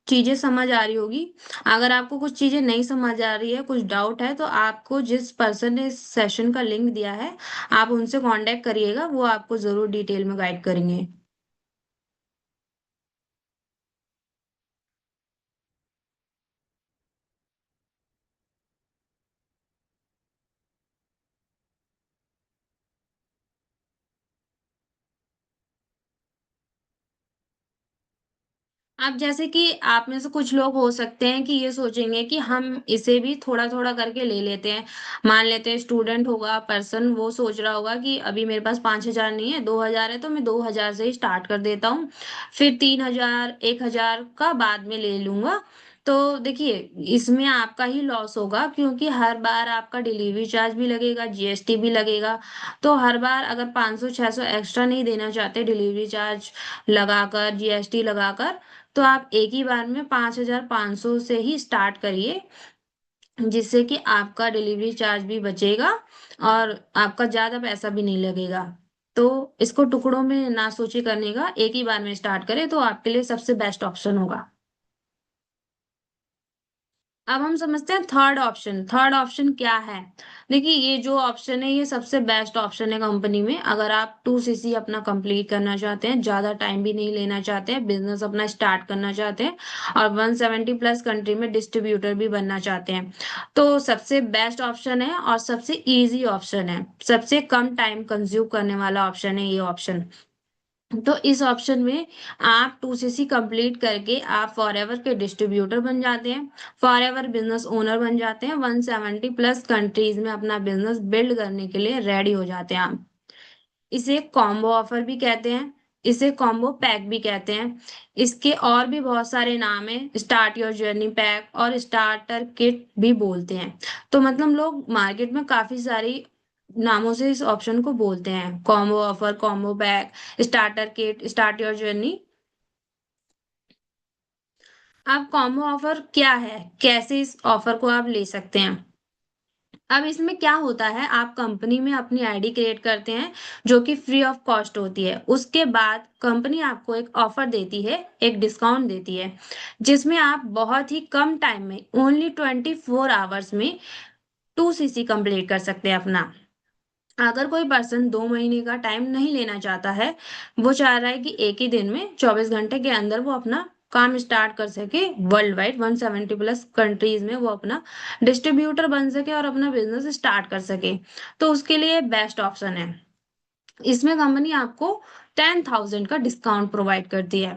चीजें समझ आ रही होगी। अगर आपको कुछ चीजें नहीं समझ आ रही है, कुछ डाउट है, तो आपको जिस पर्सन ने इस सेशन का लिंक दिया है, आप उनसे कांटेक्ट करिएगा, वो आपको जरूर डिटेल में गाइड करेंगे। अब जैसे कि आप में से कुछ लोग हो सकते हैं कि ये सोचेंगे कि हम इसे भी थोड़ा थोड़ा करके ले लेते हैं। मान लेते हैं स्टूडेंट होगा पर्सन, वो सोच रहा होगा कि अभी मेरे पास 5,000 नहीं है, 2,000 है, तो मैं 2,000 से ही स्टार्ट कर देता हूँ, फिर 3,000 1,000 का बाद में ले लूंगा। तो देखिए, इसमें आपका ही लॉस होगा, क्योंकि हर बार आपका डिलीवरी चार्ज भी लगेगा, जीएसटी भी लगेगा। तो हर बार अगर 500 600 एक्स्ट्रा नहीं देना चाहते डिलीवरी चार्ज लगाकर, जीएसटी लगाकर, तो आप एक ही बार में 5,500 से ही स्टार्ट करिए, जिससे कि आपका डिलीवरी चार्ज भी बचेगा और आपका ज्यादा पैसा भी नहीं लगेगा। तो इसको टुकड़ों में ना सोचे करने का, एक ही बार में स्टार्ट करें तो आपके लिए सबसे बेस्ट ऑप्शन होगा। अब हम समझते हैं थर्ड ऑप्शन। थर्ड ऑप्शन क्या है? देखिए, ये जो ऑप्शन है ये सबसे बेस्ट ऑप्शन है कंपनी में। अगर आप 2cc अपना कंप्लीट करना चाहते हैं, ज्यादा टाइम भी नहीं लेना चाहते हैं, बिजनेस अपना स्टार्ट करना चाहते हैं, और 170 प्लस कंट्री में डिस्ट्रीब्यूटर भी बनना चाहते हैं, तो सबसे बेस्ट ऑप्शन है और सबसे इजी ऑप्शन है, सबसे कम टाइम कंज्यूम करने वाला ऑप्शन है ये ऑप्शन। तो इस ऑप्शन में आप 2cc कंप्लीट करके आप फॉर एवर के डिस्ट्रीब्यूटर बन जाते हैं, फॉर एवर बिजनेस ओनर बन जाते हैं, 170 प्लस कंट्रीज में अपना बिजनेस बिल्ड करने के लिए रेडी हो जाते हैं आप। इसे कॉम्बो ऑफर भी कहते हैं, इसे कॉम्बो पैक भी कहते हैं। इसके और भी बहुत सारे नाम हैं, स्टार्ट योर जर्नी पैक और स्टार्टर किट भी बोलते हैं। तो मतलब लोग मार्केट में काफी सारी नामों से इस ऑप्शन को बोलते हैं, combo offer, combo pack, starter kit, start your journey. अब कॉम्बो ऑफर क्या है, कैसे इस ऑफर को आप ले सकते हैं? अब इसमें क्या होता है, आप कंपनी में अपनी आईडी क्रिएट करते हैं, जो कि फ्री ऑफ कॉस्ट होती है। उसके बाद कंपनी आपको एक ऑफर देती है, एक डिस्काउंट देती है, जिसमें आप बहुत ही कम टाइम में, ओनली 24 आवर्स में 2cc कंप्लीट कर सकते हैं अपना। अगर कोई पर्सन 2 महीने का टाइम नहीं लेना चाहता है, वो चाह रहा है कि एक ही दिन में 24 घंटे के अंदर वो अपना काम स्टार्ट कर सके, वर्ल्ड वाइड 170 प्लस कंट्रीज में वो अपना डिस्ट्रीब्यूटर बन सके और अपना बिजनेस स्टार्ट कर सके, तो उसके लिए बेस्ट ऑप्शन है। इसमें कंपनी आपको 10,000 का डिस्काउंट प्रोवाइड करती है।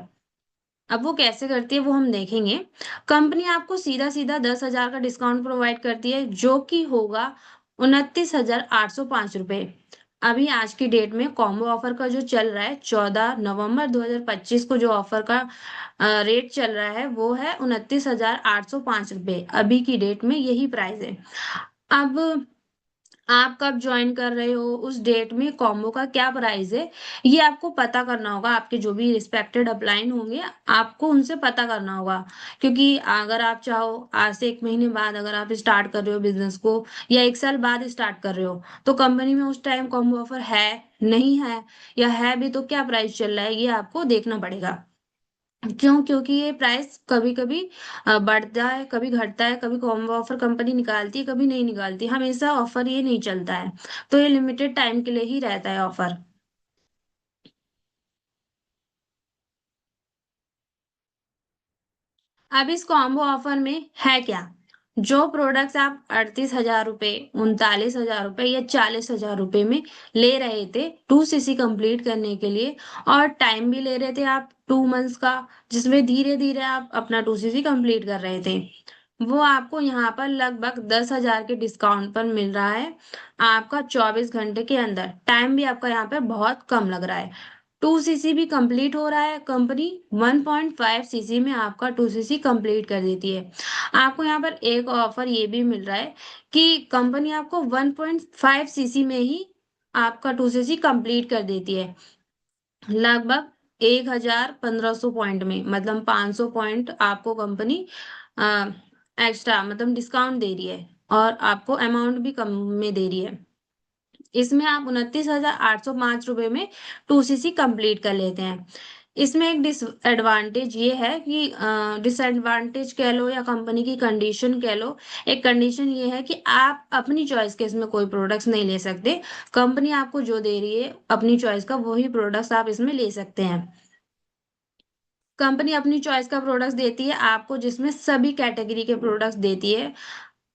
अब वो कैसे करती है वो हम देखेंगे। कंपनी आपको सीधा सीधा 10,000 का डिस्काउंट प्रोवाइड करती है, जो कि होगा 29,805 रुपये। अभी आज की डेट में कॉम्बो ऑफर का जो चल रहा है, 14 नवंबर 2025 को जो ऑफर का रेट चल रहा है, वो है 29,805 रुपये। अभी की डेट में यही प्राइस है। अब आप कब ज्वाइन कर रहे हो, उस डेट में कॉम्बो का क्या प्राइस है, ये आपको पता करना होगा। आपके जो भी रिस्पेक्टेड अपलाइन होंगे, आपको उनसे पता करना होगा। क्योंकि अगर आप चाहो आज से 1 महीने बाद अगर आप स्टार्ट कर रहे हो बिजनेस को, या 1 साल बाद स्टार्ट कर रहे हो, तो कंपनी में उस टाइम कॉम्बो ऑफर है, नहीं है, या है भी तो क्या प्राइस चल रहा है, ये आपको देखना पड़ेगा। क्यों? क्योंकि ये प्राइस कभी कभी बढ़ता है, कभी घटता है, कभी कॉम्बो ऑफर कंपनी निकालती है, कभी नहीं निकालती, हमेशा ऑफर ये नहीं चलता है। तो ये लिमिटेड टाइम के लिए ही रहता है ऑफर। अब इस कॉम्बो ऑफर में है क्या? जो प्रोडक्ट्स आप 38,000 रुपये, 39,000 रुपये या 40,000 रुपये में ले रहे थे 2 सीसी कंप्लीट करने के लिए, और टाइम भी ले रहे थे आप 2 मंथ्स का, जिसमें धीरे धीरे आप अपना 2 सीसी कंप्लीट कर रहे थे, वो आपको यहाँ पर लगभग 10,000 के डिस्काउंट पर मिल रहा है। आपका 24 घंटे के अंदर टाइम भी आपका यहाँ पे बहुत कम लग रहा है। 2 सीसी भी कंप्लीट हो रहा है, कंपनी 1.5 सीसी में आपका 2 सीसी कंप्लीट कर देती है। आपको यहाँ पर एक ऑफर ये भी मिल रहा है कि कंपनी आपको 1.5 सीसी में ही आपका 2 सीसी कंप्लीट कर देती है, लगभग 1,1500 पॉइंट में, मतलब 500 पॉइंट आपको कंपनी एक्स्ट्रा मतलब डिस्काउंट दे रही है, और आपको अमाउंट भी कम में दे रही है। इसमें आप 29,805 रुपये में 2 सीसी कंप्लीट कर लेते हैं। इसमें एक डिसएडवांटेज ये है कि डिसएडवांटेज कह लो या कंपनी की कंडीशन कह लो, एक कंडीशन ये है कि आप अपनी चॉइस के इसमें कोई प्रोडक्ट्स नहीं ले सकते। कंपनी आपको जो दे रही है अपनी चॉइस का वही प्रोडक्ट्स आप इसमें ले सकते हैं। कंपनी अपनी चॉइस का प्रोडक्ट्स देती है आपको, जिसमें सभी कैटेगरी के प्रोडक्ट्स देती है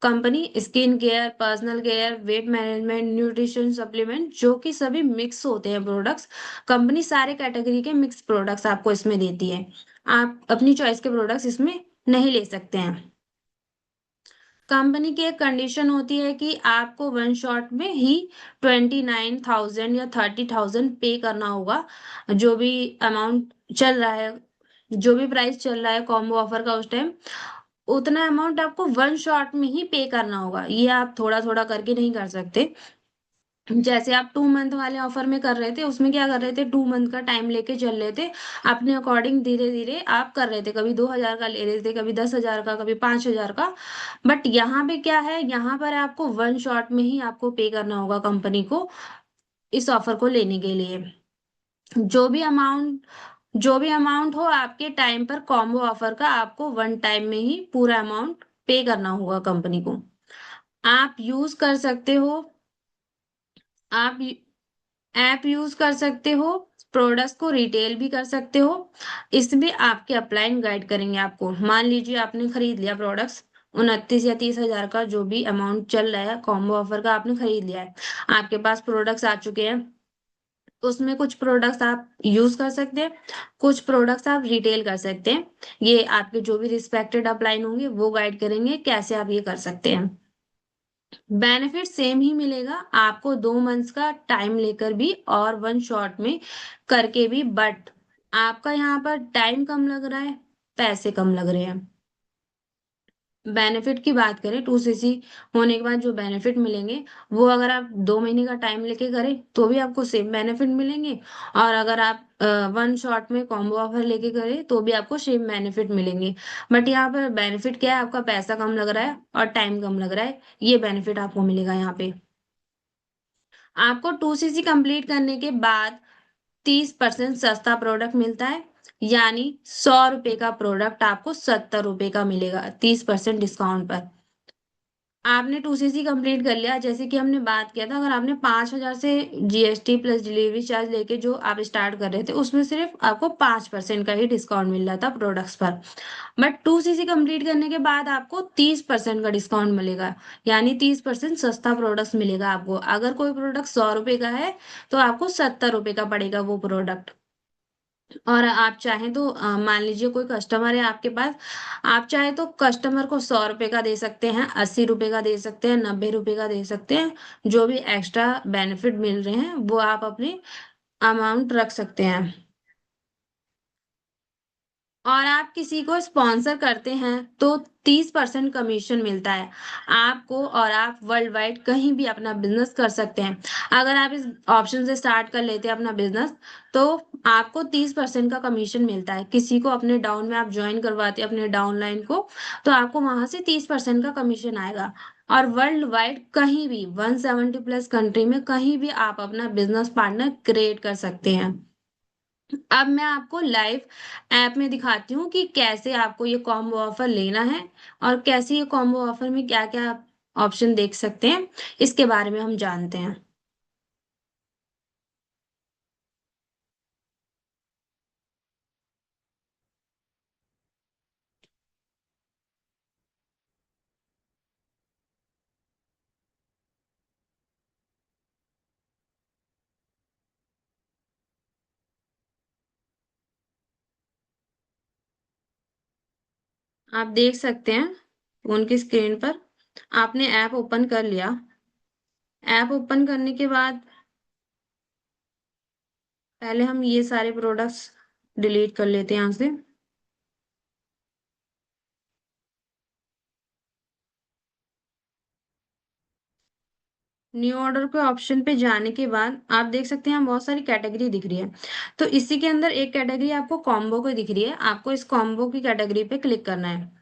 company. Skin care, personal care, weight management, nutrition supplement, जो कि सभी मिक्स होते हैं प्रोडक्ट्स। कंपनी सारे कैटेगरी के मिक्स प्रोडक्ट्स आपको इसमें देती है। आप अपनी चॉइस के प्रोडक्ट्स इसमें नहीं ले सकते हैं। कंपनी की एक कंडीशन होती है कि आपको वन शॉट में ही 29,000 या 30,000 पे करना होगा। जो भी अमाउंट चल रहा है, जो भी प्राइस चल रहा है कॉम्बो ऑफर का उस टाइम, उतना अमाउंट आपको वन शॉट में ही पे करना होगा। ये आप थोड़ा थोड़ा करके नहीं कर सकते। जैसे आप 2 मंथ वाले ऑफर में कर रहे थे, उसमें क्या कर रहे थे, 2 मंथ का टाइम लेके चल रहे थे, अपने अकॉर्डिंग धीरे धीरे आप कर रहे थे, कभी 2,000 का ले रहे थे, कभी 10,000 का, कभी 5,000 का। बट यहाँ पे क्या है, यहाँ पर आपको वन शॉट में ही आपको पे करना होगा कंपनी को, इस ऑफर को लेने के लिए। जो भी अमाउंट जो भी अमाउंट हो आपके टाइम पर कॉम्बो ऑफर का, आपको वन टाइम में ही पूरा अमाउंट पे करना होगा कंपनी को। आप यूज कर सकते हो, आप ऐप यूज कर सकते हो, प्रोडक्ट्स को रिटेल भी कर सकते हो। इसमें आपके अपलाइन गाइड करेंगे आपको। मान लीजिए आपने खरीद लिया प्रोडक्ट्स, 29 या 30,000 का जो भी अमाउंट चल रहा है कॉम्बो ऑफर का, आपने खरीद लिया है, आपके पास प्रोडक्ट्स आ चुके हैं। उसमें कुछ प्रोडक्ट्स आप यूज कर सकते हैं, कुछ प्रोडक्ट्स आप रिटेल कर सकते हैं। ये आपके जो भी रिस्पेक्टेड अपलाइन होंगे वो गाइड करेंगे कैसे आप ये कर सकते हैं। बेनिफिट सेम ही मिलेगा आपको, 2 मंथ्स का टाइम लेकर भी और वन शॉट में करके भी, बट आपका यहाँ पर टाइम कम लग रहा है, पैसे कम लग रहे हैं। बेनिफिट की बात करें, 2 सीसी होने के बाद जो बेनिफिट मिलेंगे, वो अगर आप 2 महीने का टाइम लेके करें तो भी आपको सेम बेनिफिट मिलेंगे, और अगर आप वन शॉट में कॉम्बो ऑफर लेके करें तो भी आपको सेम बेनिफिट मिलेंगे। बट यहाँ पर बेनिफिट क्या है, आपका पैसा कम लग रहा है और टाइम कम लग रहा है, ये बेनिफिट आपको मिलेगा यहाँ पे। आपको 2 सीसी कंप्लीट करने के बाद 30% सस्ता प्रोडक्ट मिलता है, यानी 100 रुपए का प्रोडक्ट आपको 70 रुपए का मिलेगा 30% डिस्काउंट पर। आपने 2 सीसी कंप्लीट कर लिया, जैसे कि हमने बात किया था, अगर आपने 5,000 से जीएसटी प्लस डिलीवरी चार्ज लेके जो आप स्टार्ट कर रहे थे, उसमें सिर्फ आपको 5% का ही डिस्काउंट मिल रहा था प्रोडक्ट्स पर। बट 2 सीसी कंप्लीट करने के बाद आपको 30% का डिस्काउंट मिलेगा, यानी 30% सस्ता प्रोडक्ट्स मिलेगा आपको। अगर कोई प्रोडक्ट 100 रुपए का है तो आपको 70 रुपए का पड़ेगा वो प्रोडक्ट। और आप चाहें तो मान लीजिए कोई कस्टमर है आपके पास, आप चाहे तो कस्टमर को 100 रुपए का दे सकते हैं, 80 रुपए का दे सकते हैं, 90 रुपए का दे सकते हैं। जो भी एक्स्ट्रा बेनिफिट मिल रहे हैं वो आप अपनी अमाउंट रख सकते हैं। और आप किसी को स्पॉन्सर करते हैं तो 30% कमीशन मिलता है आपको, और आप वर्ल्ड वाइड कहीं भी अपना बिजनेस कर सकते हैं। अगर आप इस ऑप्शन से स्टार्ट कर लेते हैं अपना बिजनेस, तो आपको 30% का कमीशन मिलता है। किसी को अपने डाउन में आप ज्वाइन करवाते हैं अपने डाउन लाइन को, तो आपको वहां से 30% का कमीशन आएगा। और वर्ल्ड वाइड कहीं भी 170 प्लस कंट्री में कहीं भी आप अपना बिजनेस पार्टनर क्रिएट कर सकते हैं। अब मैं आपको लाइव ऐप में दिखाती हूँ कि कैसे आपको ये कॉम्बो ऑफर लेना है, और कैसे ये कॉम्बो ऑफर में क्या क्या ऑप्शन देख सकते हैं, इसके बारे में हम जानते हैं। आप देख सकते हैं फोन की स्क्रीन पर, आपने ऐप ओपन कर लिया। ऐप ओपन करने के बाद पहले हम ये सारे प्रोडक्ट्स डिलीट कर लेते हैं यहाँ से। न्यू ऑर्डर के ऑप्शन पे जाने के बाद आप देख सकते हैं यहाँ बहुत सारी कैटेगरी दिख रही है। तो इसी के अंदर एक कैटेगरी आपको कॉम्बो की दिख रही है, आपको इस कॉम्बो की कैटेगरी पे क्लिक करना है।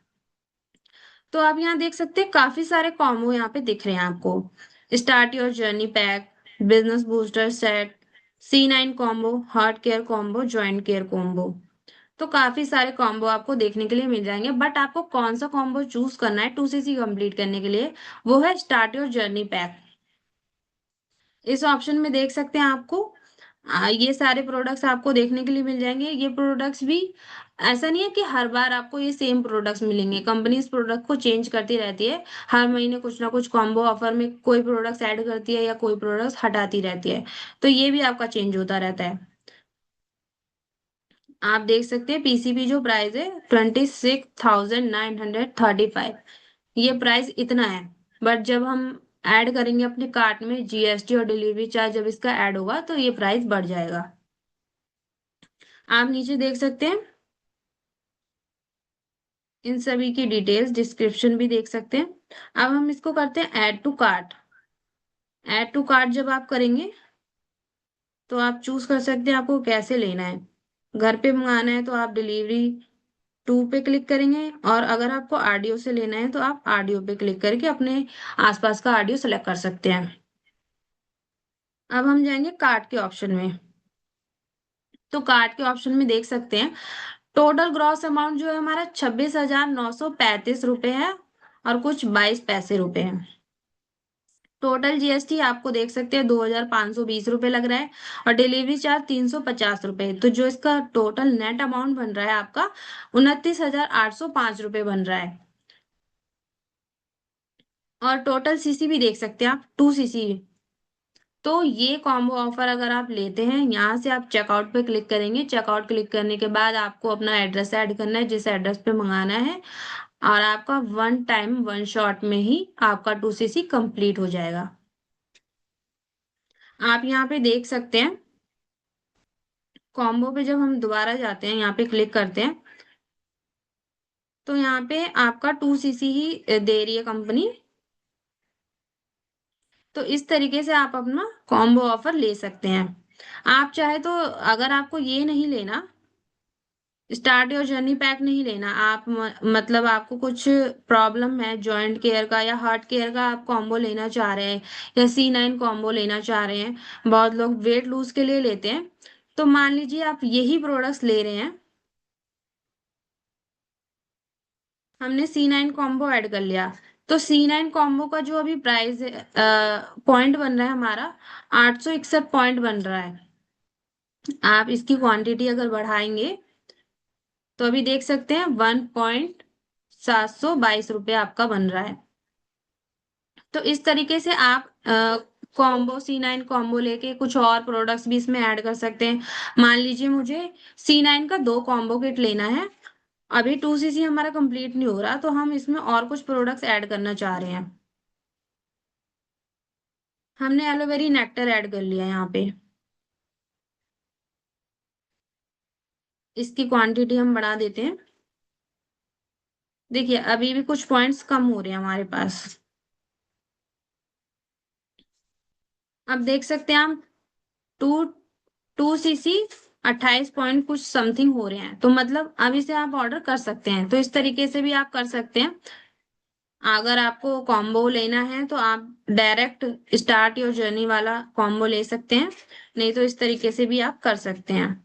तो आप यहाँ देख सकते हैं काफी सारे कॉम्बो यहाँ पे दिख रहे हैं आपको। Start your journey pack, business booster set, C9 combo, heart care combo, joint care combo. तो काफी सारे कॉम्बो आपको देखने के लिए मिल जाएंगे, बट आपको कौन सा कॉम्बो चूज करना है 2cc कंप्लीट करने के लिए, वो है स्टार्ट योर जर्नी पैक। इस ऑप्शन में देख सकते हैं आपको ये सारे प्रोडक्ट्स आपको देखने के लिए मिल जाएंगे। ये प्रोडक्ट्स भी ऐसा नहीं है कि हर बार आपको ये सेम प्रोडक्ट्स मिलेंगे, कंपनी इस प्रोडक्ट को चेंज करती रहती है। हर महीने कुछ ना कुछ कॉम्बो ऑफर में कोई प्रोडक्ट्स ऐड करती है या कोई प्रोडक्ट्स हटाती रहती है। तो ये भी आपका चेंज होता रहता है। आप देख सकते हैं पीसीबी जो प्राइस है 26,935, ये प्राइस इतना है। बट जब हम ऐड करेंगे अपने कार्ट में जीएसटी और डिलीवरी चार्ज जब इसका ऐड होगा तो ये प्राइस बढ़ जाएगा। आप नीचे देख सकते हैं इन सभी की डिटेल्स, डिस्क्रिप्शन भी देख सकते हैं। अब हम इसको करते हैं add to cart. Add to cart जब आप करेंगे तो आप चूज कर सकते हैं आपको कैसे लेना है। घर पे मंगाना है तो आप डिलीवरी टू पे क्लिक करेंगे, और अगर आपको ऑडियो से लेना है तो आप ऑडियो पे क्लिक करके अपने आसपास का ऑडियो सेलेक्ट कर सकते हैं। अब हम जाएंगे कार्ट के ऑप्शन में। तो कार्ट के ऑप्शन में देख सकते हैं टोटल ग्रॉस अमाउंट जो है हमारा 26,935 रुपये है और कुछ 22 पैसे रुपए हैं। टोटल जीएसटी आपको देख सकते हैं 2,520 रुपये लग रहा है, और डिलीवरी चार्ज 350 रुपये। तो जो इसका टोटल नेट अमाउंट बन रहा है आपका 29,805 रुपये बन रहा है। और टोटल सीसी भी देख सकते हैं आप 2cc। तो ये कॉम्बो ऑफर अगर आप लेते हैं, यहाँ से आप चेकआउट पे क्लिक करेंगे। चेकआउट क्लिक करने के बाद आपको अपना एड्रेस ऐड करना है जिस एड्रेस पे मंगाना है, और आपका वन टाइम वन शॉट में ही आपका 2cc कंप्लीट हो जाएगा। आप यहाँ पे देख सकते हैं कॉम्बो पे जब हम दोबारा जाते हैं यहाँ पे क्लिक करते हैं तो यहाँ पे आपका 2cc ही दे रही है कंपनी। तो इस तरीके से आप अपना कॉम्बो ऑफर ले सकते हैं। आप चाहे तो, अगर आपको ये नहीं लेना, स्टार्ट योर जर्नी पैक नहीं लेना, आप मतलब आपको कुछ प्रॉब्लम है जॉइंट केयर का या हार्ट केयर का, आप कॉम्बो लेना चाह रहे हैं या C9 कॉम्बो लेना चाह रहे हैं, बहुत लोग वेट लूज के लिए लेते हैं। तो मान लीजिए आप यही प्रोडक्ट्स ले रहे हैं, हमने C9 कॉम्बो ऐड कर लिया। तो C9 कॉम्बो का जो अभी प्राइस है, पॉइंट बन रहा है हमारा 861 पॉइंट बन रहा है। आप इसकी क्वांटिटी अगर बढ़ाएंगे तो अभी देख सकते हैं 1,722 रुपये आपका बन रहा है। तो इस तरीके से आप कॉम्बो C9 कॉम्बो लेके कुछ और प्रोडक्ट्स भी इसमें ऐड कर सकते हैं। मान लीजिए मुझे C9 का 2 कॉम्बो किट लेना है, अभी 2cc हमारा कंप्लीट नहीं हो रहा, तो हम इसमें और कुछ प्रोडक्ट्स ऐड करना चाह रहे हैं। हमने एलोवेरी नेक्टर ऐड कर लिया यहाँ पे। इसकी क्वांटिटी हम बढ़ा देते हैं। देखिए अभी भी कुछ पॉइंट्स कम हो रहे हैं हमारे पास। अब देख सकते हैं हम टू 2cc 28 पॉइंट कुछ समथिंग हो रहे हैं, तो मतलब अभी से आप ऑर्डर कर सकते हैं। तो इस तरीके से भी आप कर सकते हैं। अगर आपको कॉम्बो लेना है तो आप डायरेक्ट स्टार्ट योर जर्नी वाला कॉम्बो ले सकते हैं, नहीं तो इस तरीके से भी आप कर सकते हैं।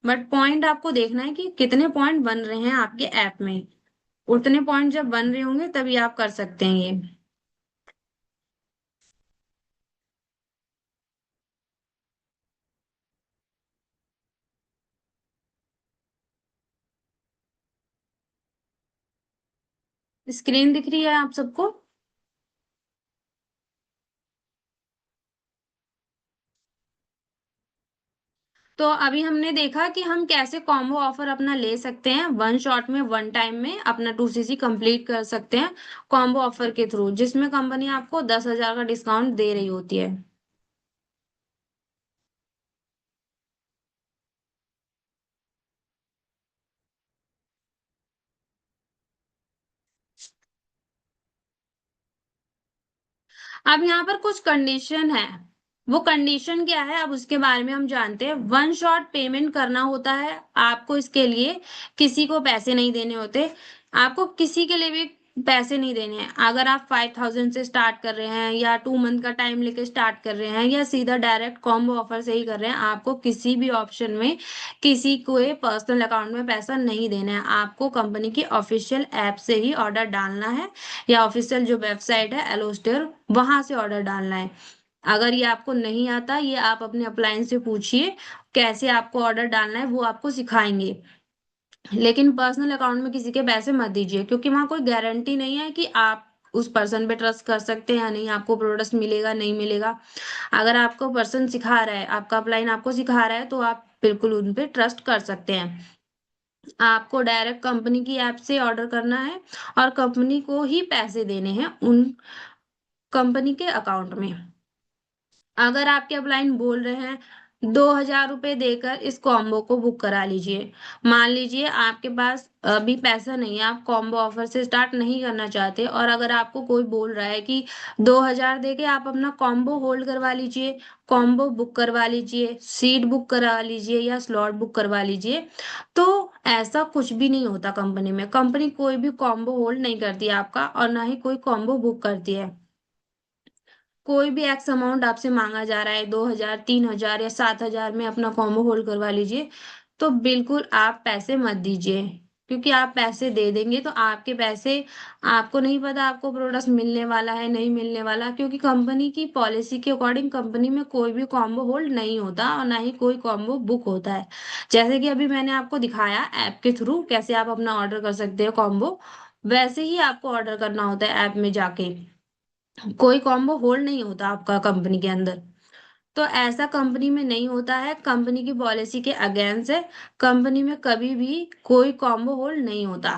बट पॉइंट आपको देखना है कि कितने पॉइंट बन रहे हैं आपके ऐप में। उतने पॉइंट जब बन रहे होंगे तभी आप कर सकते हैं ये। स्क्रीन दिख रही है आप सबको? तो अभी हमने देखा कि हम कैसे कॉम्बो ऑफर अपना ले सकते हैं, वन शॉट में, वन टाइम में अपना 2cc कंप्लीट कर सकते हैं कॉम्बो ऑफर के थ्रू, जिसमें कंपनी आपको 10,000 का डिस्काउंट दे रही होती है। अब यहाँ पर कुछ कंडीशन है, वो कंडीशन क्या है अब उसके बारे में हम जानते हैं। वन शॉट पेमेंट करना होता है आपको, इसके लिए किसी को पैसे नहीं देने होते, आपको किसी के लिए भी पैसे नहीं देने हैं। अगर आप 5,000 से स्टार्ट कर रहे हैं या 2 मंथ का टाइम लेके स्टार्ट कर रहे हैं या सीधा डायरेक्ट कॉम्बो ऑफर से ही कर रहे हैं, आपको किसी भी ऑप्शन में किसी को पर्सनल अकाउंट में पैसा नहीं देना है। आपको कंपनी की ऑफिशियल ऐप से ही ऑर्डर डालना है या ऑफिशियल जो वेबसाइट है एलोस्टेयर, वहां से ऑर्डर डालना है। अगर ये आपको नहीं आता, ये आप अपने अप्लायंस से पूछिए कैसे आपको ऑर्डर डालना है, वो आपको सिखाएंगे। लेकिन पर्सनल अकाउंट में किसी के पैसे मत दीजिए, क्योंकि वहां कोई गारंटी नहीं है कि आप उस पर्सन पे ट्रस्ट कर सकते हैं या नहीं, आपको प्रोडक्ट मिलेगा नहीं मिलेगा। अगर आपको पर्सन सिखा रहा है, आपका अपलाइन आपको सिखा रहा है, तो आप बिल्कुल उन पे ट्रस्ट कर सकते हैं। आपको डायरेक्ट कंपनी की ऐप से ऑर्डर करना है और कंपनी को ही पैसे देने हैं उन कंपनी के अकाउंट में। अगर आपके अपलाइन बोल रहे हैं 2,000 रुपये देकर इस कॉम्बो को बुक करा लीजिए, मान लीजिए आपके पास अभी पैसा नहीं है, आप कॉम्बो ऑफर से स्टार्ट नहीं करना चाहते, और अगर आपको कोई बोल रहा है कि 2,000 देके आप अपना कॉम्बो होल्ड करवा लीजिए, कॉम्बो बुक करवा लीजिए, सीट बुक करवा लीजिए या स्लॉट बुक करवा लीजिए, तो ऐसा कुछ भी नहीं होता कंपनी में। कंपनी कोई भी कॉम्बो होल्ड नहीं करती है आपका, और ना ही कोई कॉम्बो बुक करती है। कोई भी एक्स अमाउंट आपसे मांगा जा रहा है, 2,000, 3,000 या 7,000 में अपना कॉम्बो होल्ड करवा लीजिए, तो बिल्कुल आप पैसे मत दीजिए। क्योंकि आप पैसे दे देंगे तो आपके पैसे, आपको नहीं पता आपको प्रोडक्ट मिलने वाला है नहीं मिलने वाला, क्योंकि कंपनी की पॉलिसी के अकॉर्डिंग कंपनी में कोई भी कॉम्बो होल्ड नहीं होता और ना ही कोई कॉम्बो बुक होता है। जैसे कि अभी मैंने आपको दिखाया ऐप के थ्रू कैसे आप अपना ऑर्डर कर सकते हो कॉम्बो, वैसे ही आपको ऑर्डर करना होता है ऐप में जाके। कोई कॉम्बो होल्ड नहीं होता आपका कंपनी के अंदर। तो ऐसा कंपनी में नहीं होता है, कंपनी की पॉलिसी के अगेंस्ट है। कंपनी में कभी भी कोई कॉम्बो होल्ड नहीं होता।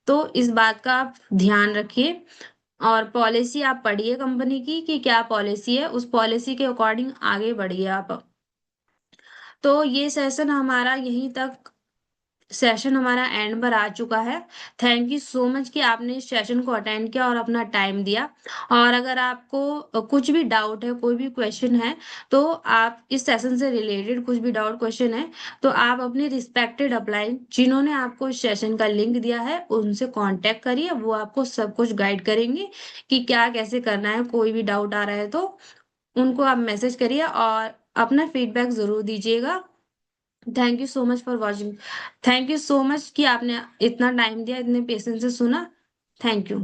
तो इस बात का आप ध्यान रखिए, और पॉलिसी आप पढ़िए कंपनी की कि क्या पॉलिसी है, उस पॉलिसी के अकॉर्डिंग आगे बढ़िए आप। तो ये सेशन हमारा यहीं तक, सेशन हमारा एंड पर आ चुका है। थैंक यू सो मच कि आपने इस सेशन को अटेंड किया और अपना टाइम दिया। और अगर आपको कुछ भी डाउट है, कोई भी क्वेश्चन है, तो आप इस सेशन से रिलेटेड कुछ भी डाउट क्वेश्चन है, तो आप अपने रिस्पेक्टेड अपलाइन जिन्होंने आपको इस सेशन का लिंक दिया है उनसे कांटेक्ट करिए, वो आपको सब कुछ गाइड करेंगे कि क्या कैसे करना है। कोई भी डाउट आ रहा है तो उनको आप मैसेज करिए और अपना फीडबैक जरूर दीजिएगा। Thank you so much for watching. Thank you so much कि आपने इतना टाइम दिया, इतने पेशेंस से सुना। Thank you.